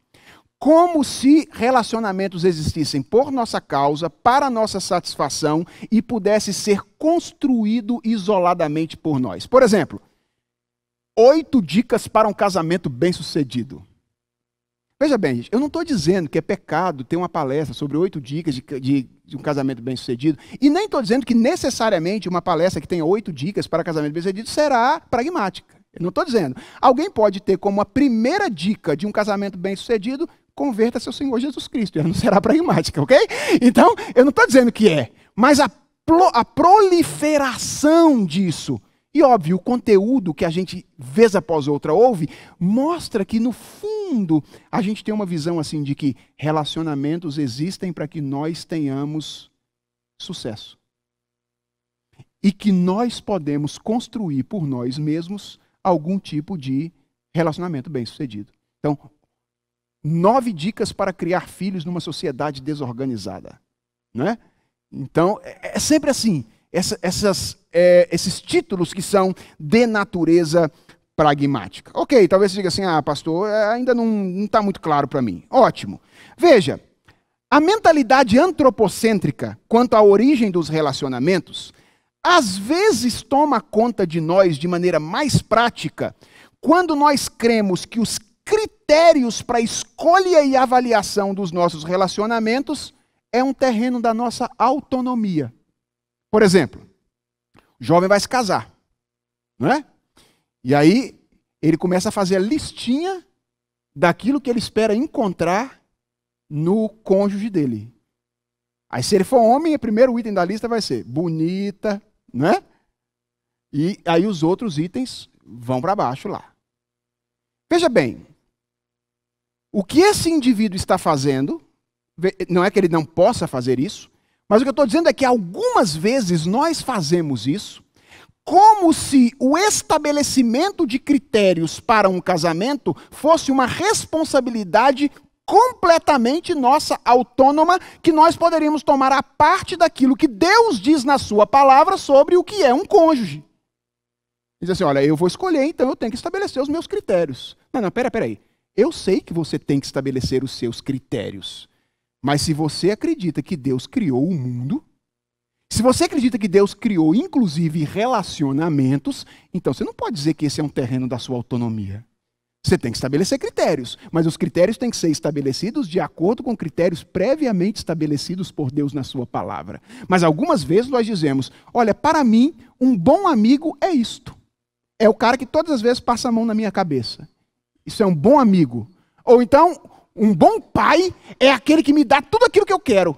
como se relacionamentos existissem por nossa causa, para nossa satisfação e pudesse ser construído isoladamente por nós. Por exemplo, 8 dicas para um casamento bem-sucedido. Veja bem, gente, eu não estou dizendo que é pecado ter uma palestra sobre 8 dicas de um casamento bem-sucedido, e nem estou dizendo que necessariamente uma palestra que tenha 8 dicas para casamento bem-sucedido será pragmática. Eu não estou dizendo. Alguém pode ter como a primeira dica de um casamento bem-sucedido, converta-se ao Senhor Jesus Cristo. Ela não será pragmática, ok? Então, eu não estou dizendo que é. Mas a proliferação disso, e óbvio, o conteúdo que a gente, vez após outra, ouve, mostra que, no fundo, a gente tem uma visão assim de que relacionamentos existem para que nós tenhamos sucesso. E que nós podemos construir por nós mesmos algum tipo de relacionamento bem-sucedido. Então, 9 dicas para criar filhos numa sociedade desorganizada. Né? Então, é sempre assim. Esses títulos que são de natureza pragmática. Ok, talvez você diga assim, pastor, ainda não está muito claro para mim. Ótimo. Veja, a mentalidade antropocêntrica quanto à origem dos relacionamentos, às vezes toma conta de nós de maneira mais prática, quando nós cremos que os critérios para escolha e avaliação dos nossos relacionamentos é um terreno da nossa autonomia. Por exemplo, o jovem vai se casar, não é? E aí ele começa a fazer a listinha daquilo que ele espera encontrar no cônjuge dele. Aí se ele for homem, o primeiro item da lista vai ser bonita, né? E aí os outros itens vão para baixo lá. Veja bem, o que esse indivíduo está fazendo, não é que ele não possa fazer isso, mas o que eu estou dizendo é que algumas vezes nós fazemos isso como se o estabelecimento de critérios para um casamento fosse uma responsabilidade completamente nossa, autônoma, que nós poderíamos tomar a parte daquilo que Deus diz na sua palavra sobre o que é um cônjuge. Diz assim, olha, eu vou escolher, então eu tenho que estabelecer os meus critérios. Não, peraí. Eu sei que você tem que estabelecer os seus critérios. Mas se você acredita que Deus criou o mundo, se você acredita que Deus criou inclusive relacionamentos, então você não pode dizer que esse é um terreno da sua autonomia. Você tem que estabelecer critérios, mas os critérios têm que ser estabelecidos de acordo com critérios previamente estabelecidos por Deus na sua palavra. Mas algumas vezes nós dizemos, olha, para mim, um bom amigo é isto. É o cara que todas as vezes passa a mão na minha cabeça. Isso é um bom amigo. Ou então, um bom pai é aquele que me dá tudo aquilo que eu quero.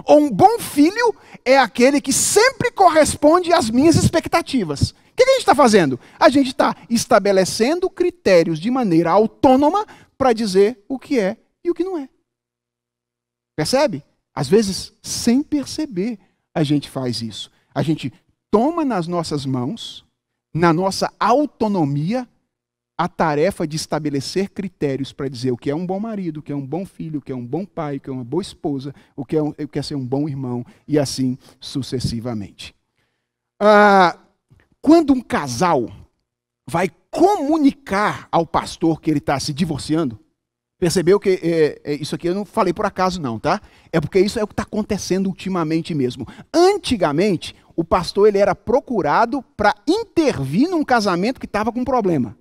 Ou um bom filho é aquele que sempre corresponde às minhas expectativas. O que a gente está fazendo? A gente está estabelecendo critérios de maneira autônoma para dizer o que é e o que não é. Percebe? Às vezes, sem perceber, a gente faz isso? A gente toma nas nossas mãos, na nossa autonomia, a tarefa de estabelecer critérios para dizer o que é um bom marido, o que é um bom filho, o que é um bom pai, o que é uma boa esposa, o que é ser um bom irmão, e assim sucessivamente. Quando um casal vai comunicar ao pastor que ele está se divorciando, percebeu que isso aqui eu não falei por acaso não, tá? É porque isso é o que está acontecendo ultimamente mesmo. Antigamente, o pastor ele era procurado para intervir num casamento que estava com problema.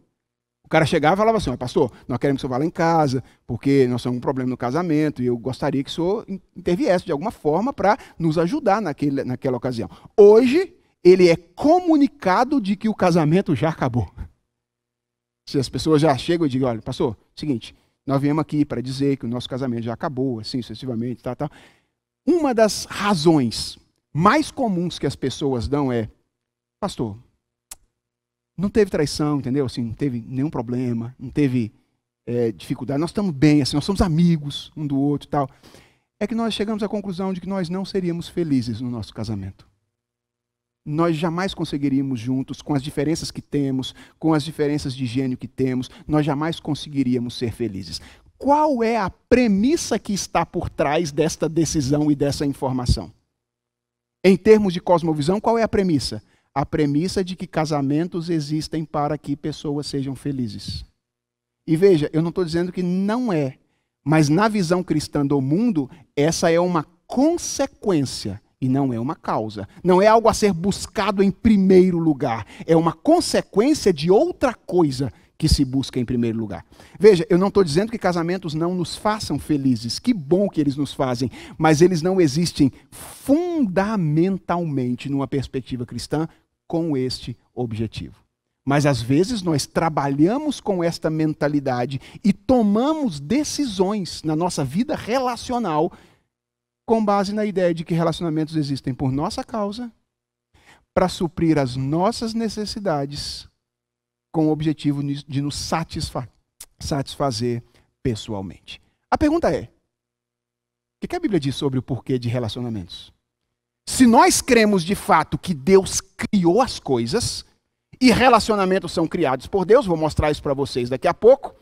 O cara chegava e falava assim, pastor, nós queremos que o senhor vá lá em casa, porque nós temos um problema no casamento, e eu gostaria que o senhor interviesse de alguma forma para nos ajudar naquela ocasião. Hoje, ele é comunicado de que o casamento já acabou. Se as pessoas já chegam e digam, olha, pastor, seguinte, nós viemos aqui para dizer que o nosso casamento já acabou, assim, sucessivamente, tal. Uma das razões mais comuns que as pessoas dão é, pastor, não teve traição, entendeu? Assim, não teve nenhum problema, não teve dificuldade, nós estamos bem, assim, nós somos amigos um do outro e tal. É que nós chegamos à conclusão de que nós não seríamos felizes no nosso casamento. Nós jamais conseguiríamos juntos, com as diferenças que temos, com as diferenças de gênio que temos, nós jamais conseguiríamos ser felizes. Qual é a premissa que está por trás desta decisão e dessa informação? Em termos de cosmovisão, qual é a premissa? A premissa de que casamentos existem para que pessoas sejam felizes. E veja, eu não estou dizendo que não é, mas na visão cristã do mundo, essa é uma consequência e não é uma causa. Não é algo a ser buscado em primeiro lugar. É uma consequência de outra coisa que se busca em primeiro lugar. Veja, eu não estou dizendo que casamentos não nos façam felizes. Que bom que eles nos fazem. Mas eles não existem fundamentalmente numa perspectiva cristã com este objetivo. Mas às vezes nós trabalhamos com esta mentalidade e tomamos decisões na nossa vida relacional com base na ideia de que relacionamentos existem por nossa causa, para suprir as nossas necessidades, com o objetivo de nos satisfazer pessoalmente. A pergunta é, o que a Bíblia diz sobre o porquê de relacionamentos? Se nós cremos de fato que Deus criou as coisas, e relacionamentos são criados por Deus, vou mostrar isso para vocês daqui a pouco,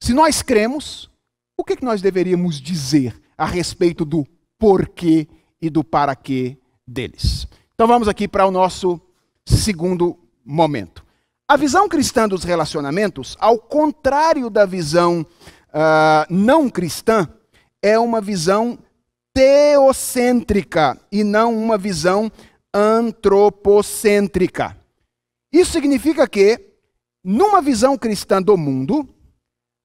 se nós cremos, o que nós deveríamos dizer a respeito do porquê e do para quê deles? Então vamos aqui para o nosso segundo momento. A visão cristã dos relacionamentos, ao contrário da visão não cristã, é uma visão teocêntrica e não uma visão antropocêntrica. Isso significa que, numa visão cristã do mundo,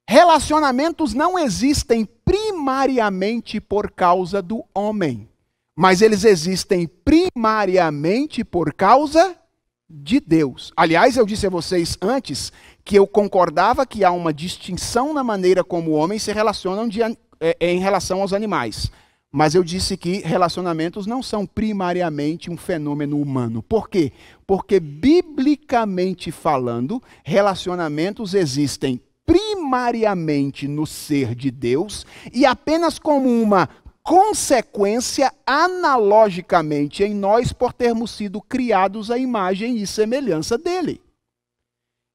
relacionamentos não existem primariamente por causa do homem, mas eles existem primariamente por causa de Deus. Aliás, eu disse a vocês antes que eu concordava que há uma distinção na maneira como homens se relacionam em relação aos animais. Mas eu disse que relacionamentos não são primariamente um fenômeno humano. Por quê? Porque, biblicamente falando, relacionamentos existem primariamente no ser de Deus e apenas como uma consequência analogicamente em nós por termos sido criados à imagem e semelhança dele.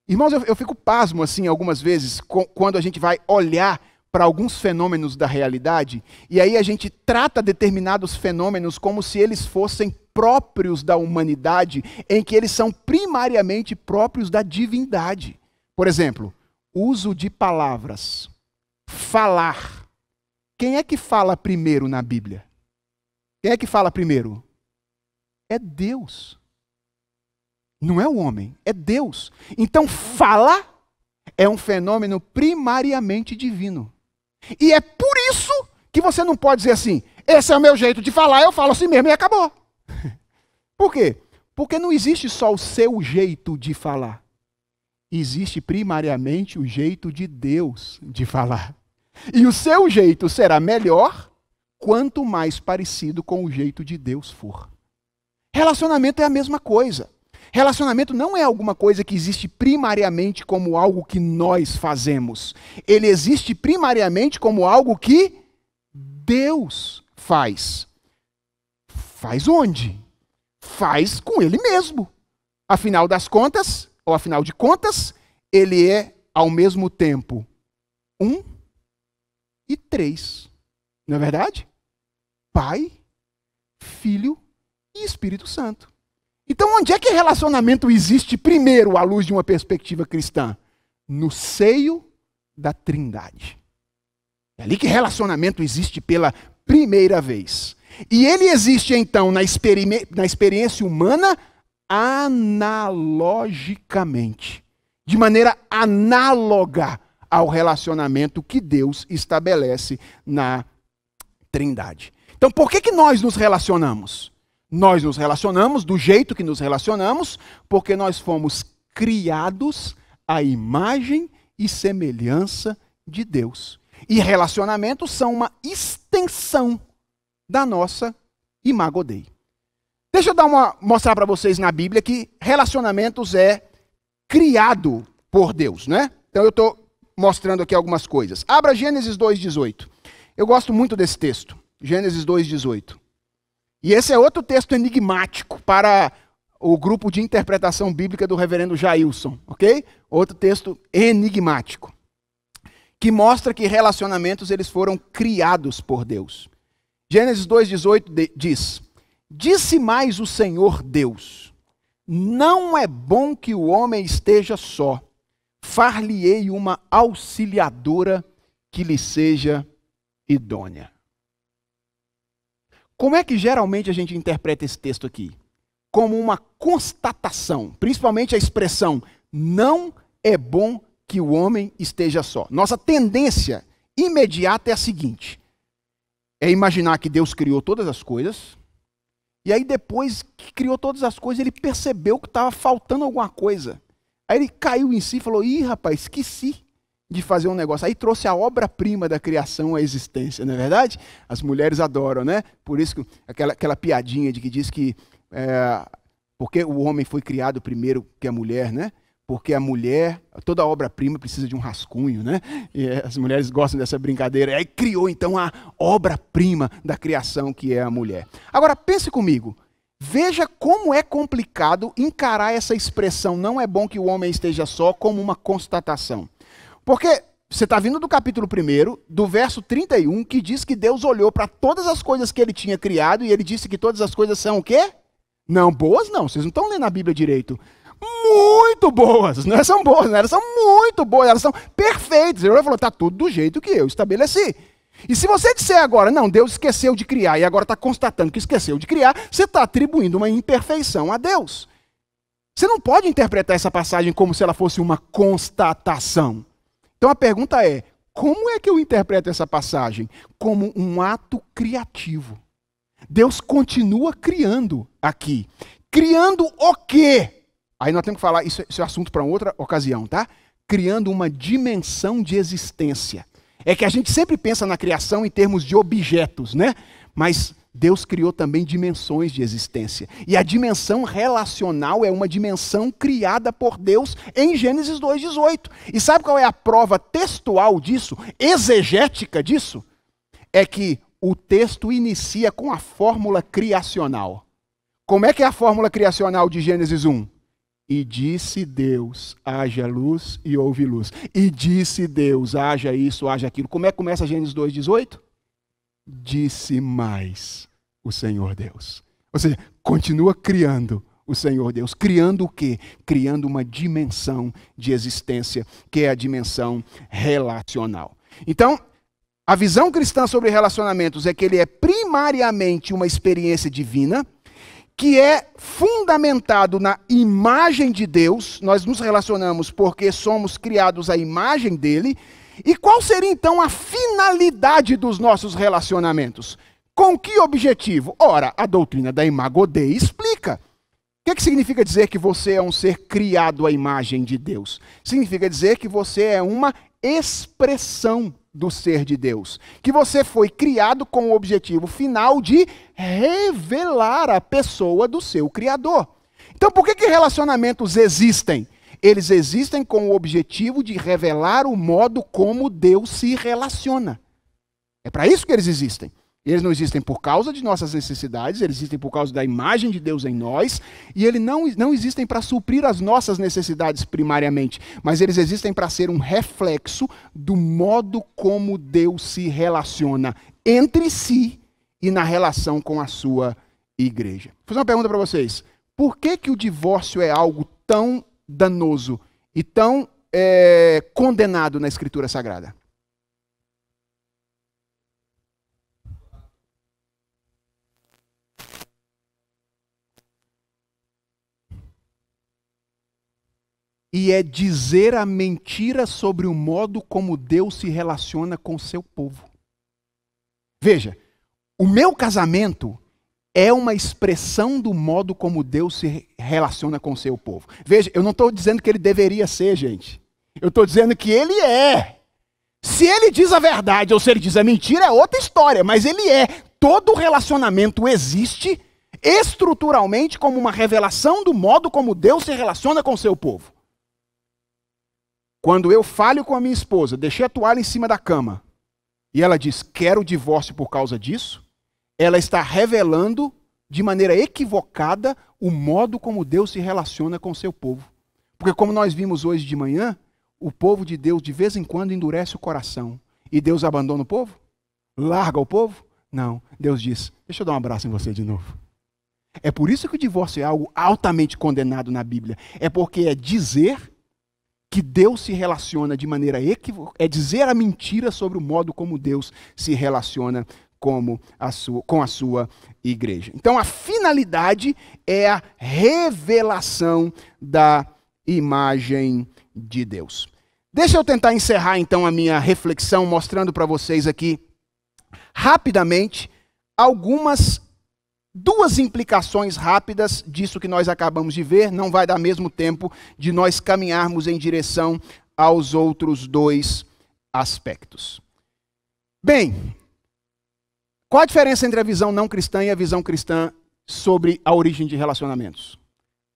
Irmãos, eu fico pasmo assim algumas vezes quando a gente vai olhar para alguns fenômenos da realidade, e aí a gente trata determinados fenômenos como se eles fossem próprios da humanidade, em que eles são primariamente próprios da divindade. Por exemplo, uso de palavras. Falar. Quem é que fala primeiro na Bíblia? Quem é que fala primeiro? É Deus. Não é o homem, é Deus. Então, fala é um fenômeno primariamente divino. E é por isso que você não pode dizer assim, esse é o meu jeito de falar, eu falo assim mesmo e acabou. Por quê? Porque não existe só o seu jeito de falar. Existe primariamente o jeito de Deus de falar. E o seu jeito será melhor quanto mais parecido com o jeito de Deus for. Relacionamento é a mesma coisa. Relacionamento não é alguma coisa que existe primariamente como algo que nós fazemos. Ele existe primariamente como algo que Deus faz. Faz onde? Faz com ele mesmo. Afinal das contas, ou afinal de contas, ele é ao mesmo tempo 1 e 3. Não é verdade? Pai, Filho e Espírito Santo. Então, onde é que relacionamento existe primeiro à luz de uma perspectiva cristã? No seio da Trindade. É ali que relacionamento existe pela primeira vez. E ele existe, então, na experiência humana, analogicamente. De maneira análoga ao relacionamento que Deus estabelece na Trindade. Então, por que nós nos relacionamos? Nós nos relacionamos do jeito que nos relacionamos, porque nós fomos criados à imagem e semelhança de Deus. E relacionamentos são uma extensão da nossa imago Dei. Deixa eu mostrar para vocês na Bíblia que relacionamentos é criado por Deus, né? Então eu estou mostrando aqui algumas coisas. Abra Gênesis 2,18. Eu gosto muito desse texto. Gênesis 2,18. E esse é outro texto enigmático para o grupo de interpretação bíblica do reverendo Jailson, ok? Outro texto enigmático, que mostra que relacionamentos eles foram criados por Deus. Gênesis 2,18 diz: Disse mais o Senhor Deus, não é bom que o homem esteja só, far-lhe-ei uma auxiliadora que lhe seja idônea. Como é que geralmente a gente interpreta esse texto aqui? Como uma constatação, principalmente a expressão, não é bom que o homem esteja só. Nossa tendência imediata é a seguinte, é imaginar que Deus criou todas as coisas, e aí depois que criou todas as coisas, ele percebeu que estava faltando alguma coisa. Aí ele caiu em si e falou, ih rapaz, esqueci de fazer um negócio. Aí trouxe a obra-prima da criação à existência, não é verdade? As mulheres adoram, né? Por isso que aquela piadinha de que diz que porque o homem foi criado primeiro que a mulher, né? Porque a mulher, toda obra-prima precisa de um rascunho, né? E as mulheres gostam dessa brincadeira. E aí criou então a obra-prima da criação que é a mulher. Agora pense comigo, veja como é complicado encarar essa expressão não é bom que o homem esteja só como uma constatação. Porque você está vindo do capítulo 1, do verso 31, que diz que Deus olhou para todas as coisas que ele tinha criado e ele disse que todas as coisas são o quê? Não, boas não, vocês não estão lendo a Bíblia direito. Muito boas, não são boas, elas são muito boas, elas são perfeitas. Ele falou, está tudo do jeito que eu estabeleci. E se você disser agora, não, Deus esqueceu de criar e agora está constatando que esqueceu de criar, você está atribuindo uma imperfeição a Deus. Você não pode interpretar essa passagem como se ela fosse uma constatação. Então a pergunta é, como é que eu interpreto essa passagem? Como um ato criativo. Deus continua criando aqui. Criando o quê? Aí nós temos que falar, isso é assunto para outra ocasião, tá? Criando uma dimensão de existência. É que a gente sempre pensa na criação em termos de objetos, né? Mas Deus criou também dimensões de existência. E a dimensão relacional é uma dimensão criada por Deus em Gênesis 2,18. E sabe qual é a prova textual disso, exegética disso? É que o texto inicia com a fórmula criacional. Como é que é a fórmula criacional de Gênesis 1? E disse Deus, haja luz e houve luz. E disse Deus, haja isso, haja aquilo. Como é que começa Gênesis 2,18? Disse mais o Senhor Deus. Ou seja, continua criando o Senhor Deus. Criando o quê? Criando uma dimensão de existência, que é a dimensão relacional. Então, a visão cristã sobre relacionamentos é que ele é primariamente uma experiência divina, que é fundamentado na imagem de Deus. Nós nos relacionamos porque somos criados à imagem dele. E qual seria então a finalidade dos nossos relacionamentos? Com que objetivo? Ora, a doutrina da imago Dei explica. O que significa dizer que você é um ser criado à imagem de Deus? Significa dizer que você é uma expressão do ser de Deus. Que você foi criado com o objetivo final de revelar a pessoa do seu Criador. Então, por que relacionamentos existem? Eles existem com o objetivo de revelar o modo como Deus se relaciona. É para isso que eles existem. Eles não existem por causa de nossas necessidades, eles existem por causa da imagem de Deus em nós, e eles não existem para suprir as nossas necessidades primariamente, mas eles existem para ser um reflexo do modo como Deus se relaciona entre si e na relação com a sua igreja. Vou fazer uma pergunta para vocês. Por que que o divórcio é algo tão danoso e tão condenado na Escritura Sagrada? E é dizer a mentira sobre o modo como Deus se relaciona com o seu povo. Veja, o meu casamento é uma expressão do modo como Deus se relaciona com o seu povo. Veja, eu não estou dizendo que ele deveria ser, gente. Eu estou dizendo que ele é. Se ele diz a verdade ou se ele diz a mentira é outra história, mas ele é. Todo relacionamento existe estruturalmente como uma revelação do modo como Deus se relaciona com o seu povo. Quando eu falho com a minha esposa, deixei a toalha em cima da cama, e ela diz, quero o divórcio por causa disso, ela está revelando de maneira equivocada o modo como Deus se relaciona com o seu povo. Porque como nós vimos hoje de manhã, o povo de Deus de vez em quando endurece o coração. E Deus abandona o povo? Larga o povo? Não. Deus diz, deixa eu dar um abraço em você de novo. É por isso que o divórcio é algo altamente condenado na Bíblia. É porque é dizer que Deus se relaciona de maneira equivocada, é dizer a mentira sobre o modo como Deus se relaciona com a sua igreja. Então a finalidade é a revelação da imagem de Deus. Deixa eu tentar encerrar então a minha reflexão mostrando para vocês aqui rapidamente duas implicações rápidas disso que nós acabamos de ver. Não vai dar mesmo tempo de nós caminharmos em direção aos outros dois aspectos. Bem, qual a diferença entre a visão não cristã e a visão cristã sobre a origem de relacionamentos?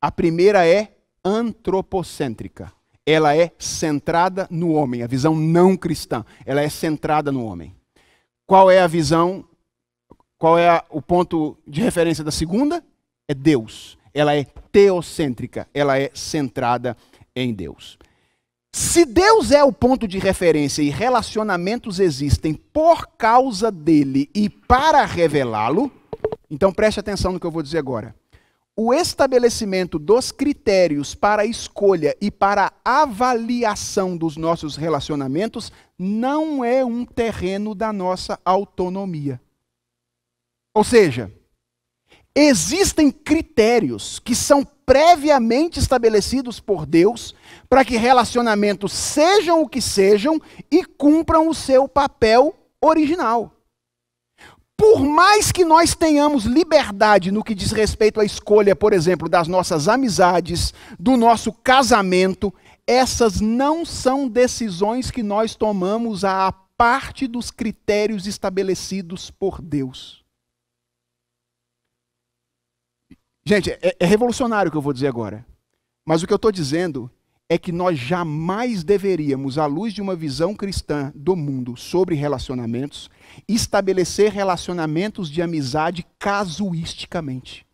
A primeira é antropocêntrica. Ela é centrada no homem. A visão não cristã, ela é centrada no homem. Qual é a visão? Qual é o ponto de referência da segunda? É Deus. Ela é teocêntrica. Ela é centrada em Deus. Se Deus é o ponto de referência e relacionamentos existem por causa dele e para revelá-lo, então preste atenção no que eu vou dizer agora. O estabelecimento dos critérios para a escolha e para a avaliação dos nossos relacionamentos não é um terreno da nossa autonomia. Ou seja, existem critérios que são previamente estabelecidos por Deus para que relacionamentos sejam o que sejam e cumpram o seu papel original. Por mais que nós tenhamos liberdade no que diz respeito à escolha, por exemplo, das nossas amizades, do nosso casamento, essas não são decisões que nós tomamos à parte dos critérios estabelecidos por Deus. Gente, é revolucionário o que eu vou dizer agora. Mas o que eu estou dizendo é que nós jamais deveríamos, à luz de uma visão cristã do mundo sobre relacionamentos, estabelecer relacionamentos de amizade casuisticamente.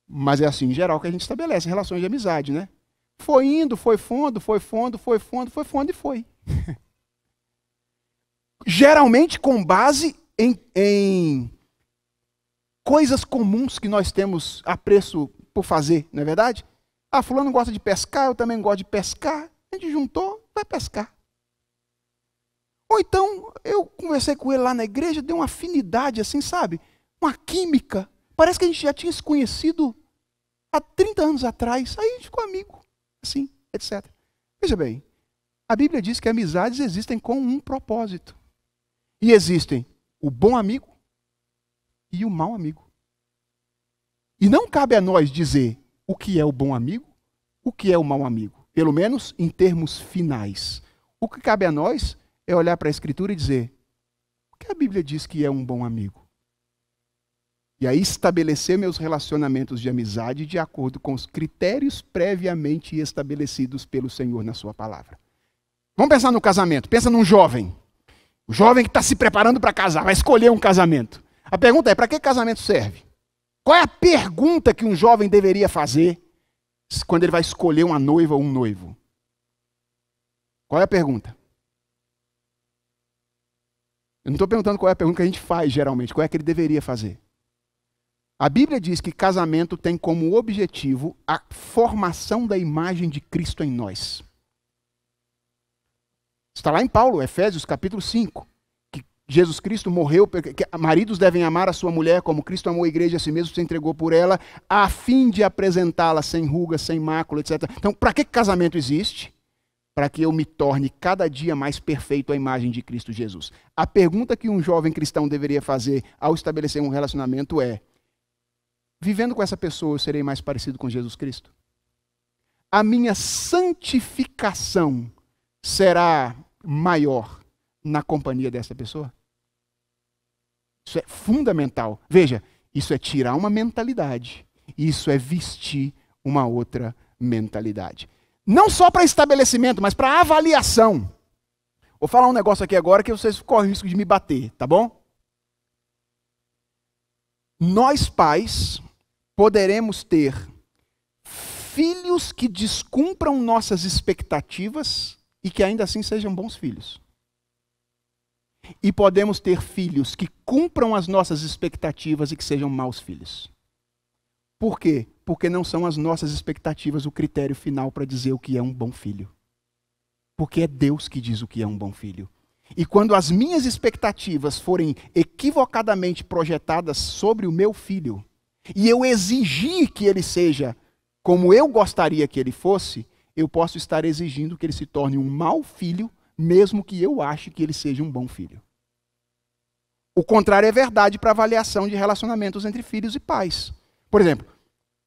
Mas é assim, em geral, que a gente estabelece relações de amizade, né? Foi indo, foi fundo, foi fundo, foi fundo, foi fundo e foi. Geralmente com base em coisas comuns que nós temos apreço por fazer, não é verdade? Ah, fulano gosta de pescar, eu também gosto de pescar. A gente juntou, vai pescar. Ou então, eu conversei com ele lá na igreja, deu uma afinidade assim, sabe? Uma química. Parece que a gente já tinha se conhecido há 30 anos atrás. Aí a gente ficou amigo, assim, etc. Veja bem, a Bíblia diz que amizades existem com um propósito. E existem o bom amigo e o mau amigo. E não cabe a nós dizer o que é o bom amigo, o que é o mau amigo, pelo menos em termos finais. O que cabe a nós é olhar para a Escritura e dizer o que a Bíblia diz que é um bom amigo. E aí estabelecer meus relacionamentos de amizade de acordo com os critérios previamente estabelecidos pelo Senhor na sua palavra. Vamos pensar no casamento. Pensa num jovem. O jovem que está se preparando para casar, vai escolher um casamento. A pergunta é, para que casamento serve? Qual é a pergunta que um jovem deveria fazer quando ele vai escolher uma noiva ou um noivo? Qual é a pergunta? Eu não estou perguntando qual é a pergunta que a gente faz geralmente, qual é que ele deveria fazer. A Bíblia diz que casamento tem como objetivo a formação da imagem de Cristo em nós. Está lá em Paulo, Efésios capítulo 5, que Jesus Cristo morreu, que maridos devem amar a sua mulher como Cristo amou a igreja, a si mesmo se entregou por ela, a fim de apresentá-la sem ruga, sem mácula, etc. Então, para que casamento existe? Para que eu me torne cada dia mais perfeito à imagem de Cristo Jesus. A pergunta que um jovem cristão deveria fazer ao estabelecer um relacionamento é: vivendo com essa pessoa eu serei mais parecido com Jesus Cristo? A minha santificação será maior na companhia dessa pessoa? Isso é fundamental. Veja, isso é tirar uma mentalidade. Isso é vestir uma outra mentalidade. Não só para estabelecimento, mas para avaliação. Vou falar um negócio aqui agora que vocês correm o risco de me bater, tá bom? Nós pais poderemos ter filhos que descumpram nossas expectativas e que ainda assim sejam bons filhos. E podemos ter filhos que cumpram as nossas expectativas e que sejam maus filhos. Por quê? Porque não são as nossas expectativas o critério final para dizer o que é um bom filho. Porque é Deus que diz o que é um bom filho. E quando as minhas expectativas forem equivocadamente projetadas sobre o meu filho, e eu exigir que ele seja como eu gostaria que ele fosse, eu posso estar exigindo que ele se torne um mau filho, mesmo que eu ache que ele seja um bom filho. O contrário é verdade para avaliação de relacionamentos entre filhos e pais. Por exemplo,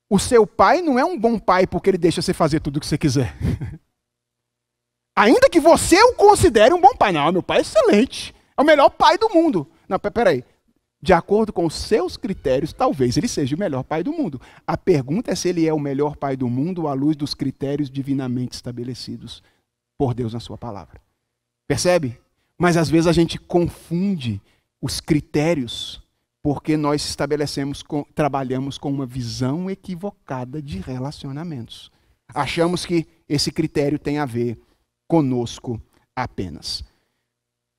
o seu pai não é um bom pai porque ele deixa você fazer tudo o que você quiser. Ainda que você o considere um bom pai. Não, meu pai é excelente. É o melhor pai do mundo. Não, peraí. De acordo com os seus critérios, talvez ele seja o melhor pai do mundo. A pergunta é se ele é o melhor pai do mundo à luz dos critérios divinamente estabelecidos por Deus na sua palavra. Percebe? Mas às vezes a gente confunde os critérios porque nós trabalhamos com uma visão equivocada de relacionamentos. Achamos que esse critério tem a ver conosco apenas.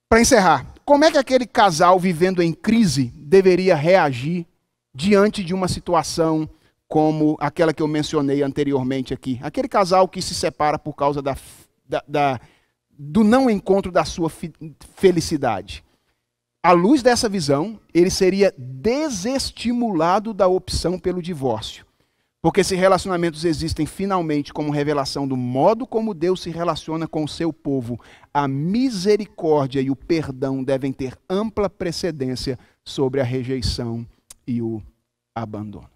Para encerrar, como é que aquele casal vivendo em crise deveria reagir diante de uma situação como aquela que eu mencionei anteriormente aqui? Aquele casal que se separa por causa do não encontro da sua felicidade. À luz dessa visão, ele seria desestimulado da opção pelo divórcio. Porque se relacionamentos existem finalmente como revelação do modo como Deus se relaciona com o seu povo, a misericórdia e o perdão devem ter ampla precedência sobre a rejeição e o abandono.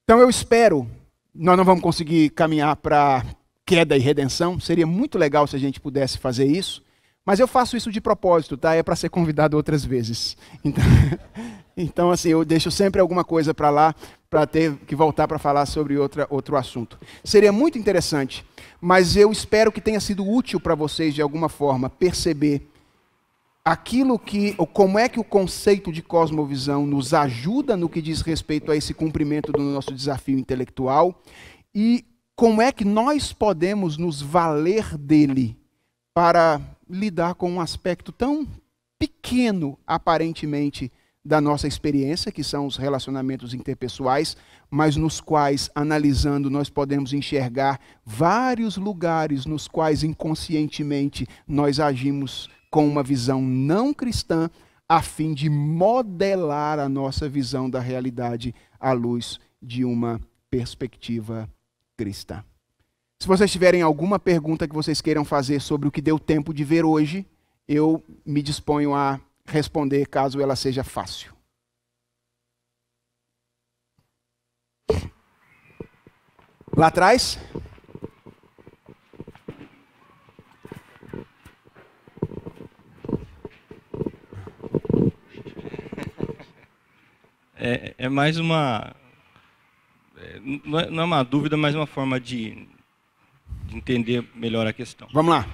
Então eu espero, nós não vamos conseguir caminhar para queda e redenção, seria muito legal se a gente pudesse fazer isso, mas eu faço isso de propósito, tá? É para ser convidado outras vezes. Então assim, eu deixo sempre alguma coisa para lá, para ter que voltar para falar sobre outro assunto. Seria muito interessante, mas eu espero que tenha sido útil para vocês, de alguma forma, perceber como é que o conceito de cosmovisão nos ajuda no que diz respeito a esse cumprimento do nosso desafio intelectual e como é que nós podemos nos valer dele para lidar com um aspecto tão pequeno, aparentemente, da nossa experiência, que são os relacionamentos interpessoais, mas nos quais, analisando, nós podemos enxergar vários lugares nos quais, inconscientemente, nós agimos com uma visão não cristã, a fim de modelar a nossa visão da realidade à luz de uma perspectiva cristã. Se vocês tiverem alguma pergunta que vocês queiram fazer sobre o que deu tempo de ver hoje, eu me disponho a responder caso ela seja fácil. Lá atrás?
É mais uma... Não é uma dúvida, mas uma forma de entender melhor a questão.
Vamos lá.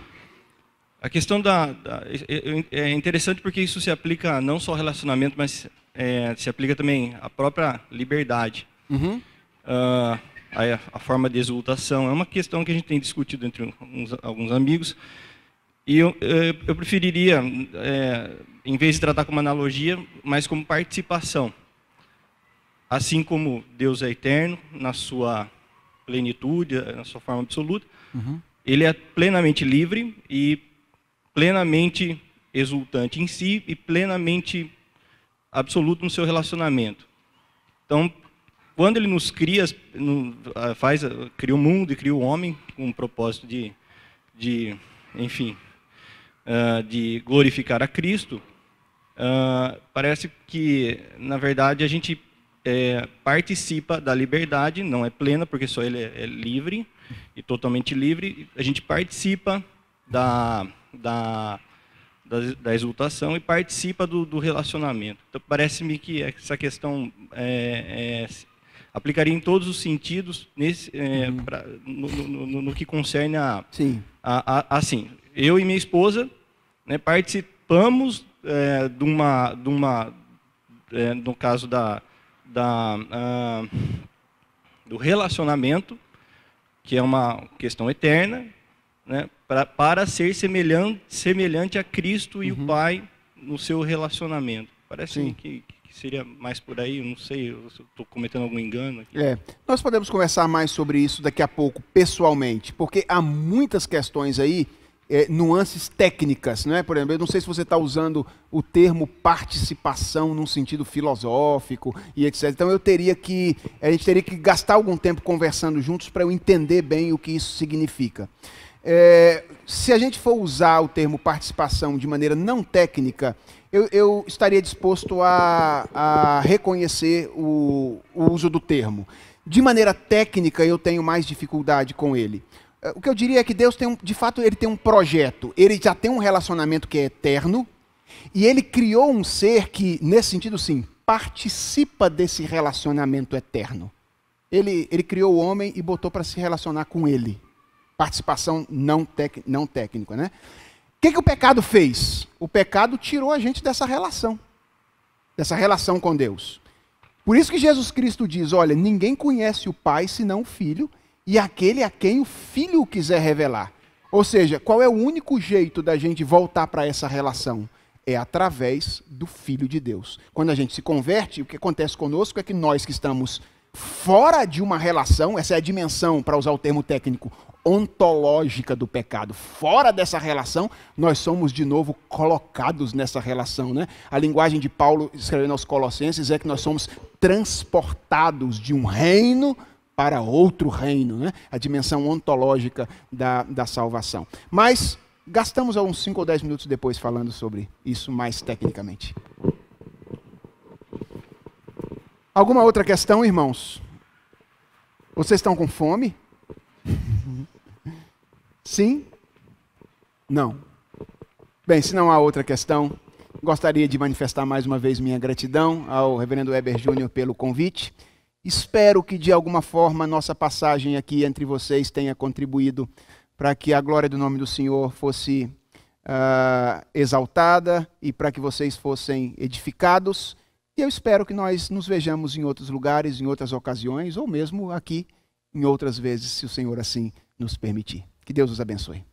A questão é interessante porque isso se aplica não só ao relacionamento, mas se aplica também à própria liberdade. A forma de exultação. É uma questão que a gente tem discutido entre alguns amigos. E eu preferiria, em vez de tratar como analogia, mais como participação. Assim como Deus é eterno, na sua plenitude, na sua forma absoluta, Ele é plenamente livre e plenamente exultante em si e plenamente absoluto no seu relacionamento. Então, quando Ele nos cria, cria o mundo e cria o homem com o propósito de glorificar a Cristo, parece que, na verdade, a gente participa da liberdade, não é plena, porque só Ele é livre e totalmente livre. A gente participa da exultação e participa do relacionamento. Então, parece-me que essa questão aplicaria em todos os sentidos no que concerne assim, eu e minha esposa, né, participamos no caso do relacionamento, que é uma questão eterna, né, para ser semelhante a Cristo e o Pai no seu relacionamento. Parece-me que seria mais por aí, eu não sei, eu estou cometendo algum engano aqui.
Nós podemos conversar mais sobre isso daqui a pouco, pessoalmente, porque há muitas questões aí, nuances técnicas, né? Por exemplo, eu não sei se você está usando o termo participação num sentido filosófico e etc. Então a gente teria que gastar algum tempo conversando juntos para eu entender bem o que isso significa. Se a gente for usar o termo participação de maneira não técnica, eu estaria disposto a reconhecer o uso do termo. De maneira técnica, eu tenho mais dificuldade com ele. O que eu diria é que Deus de fato, ele tem um projeto, ele já tem um relacionamento que é eterno, e ele criou um ser que, nesse sentido sim, participa desse relacionamento eterno. Ele criou o homem e botou para se relacionar com ele. Participação não técnica, né? O que o pecado fez? O pecado tirou a gente dessa relação com Deus. Por isso que Jesus Cristo diz, olha, ninguém conhece o Pai senão o Filho, e aquele a quem o Filho quiser revelar. Ou seja, qual é o único jeito da gente voltar para essa relação? É através do Filho de Deus. Quando a gente se converte, o que acontece conosco é que nós que estamos fora de uma relação, essa é a dimensão, para usar o termo técnico, ontológica do pecado. Fora dessa relação, nós somos de novo colocados nessa relação, né? A linguagem de Paulo, escrevendo aos Colossenses, é que nós somos transportados de um reino para outro reino, né? A dimensão ontológica da salvação. Mas gastamos uns 5 ou 10 minutos depois falando sobre isso mais tecnicamente. Alguma outra questão, irmãos? Vocês estão com fome? Sim? Não? Bem, se não há outra questão, gostaria de manifestar mais uma vez minha gratidão ao reverendo Weber Júnior pelo convite. Espero que de alguma forma nossa passagem aqui entre vocês tenha contribuído para que a glória do nome do Senhor fosse exaltada e para que vocês fossem edificados. E eu espero que nós nos vejamos em outros lugares, em outras ocasiões, ou mesmo aqui em outras vezes, se o Senhor assim nos permitir. Que Deus os abençoe.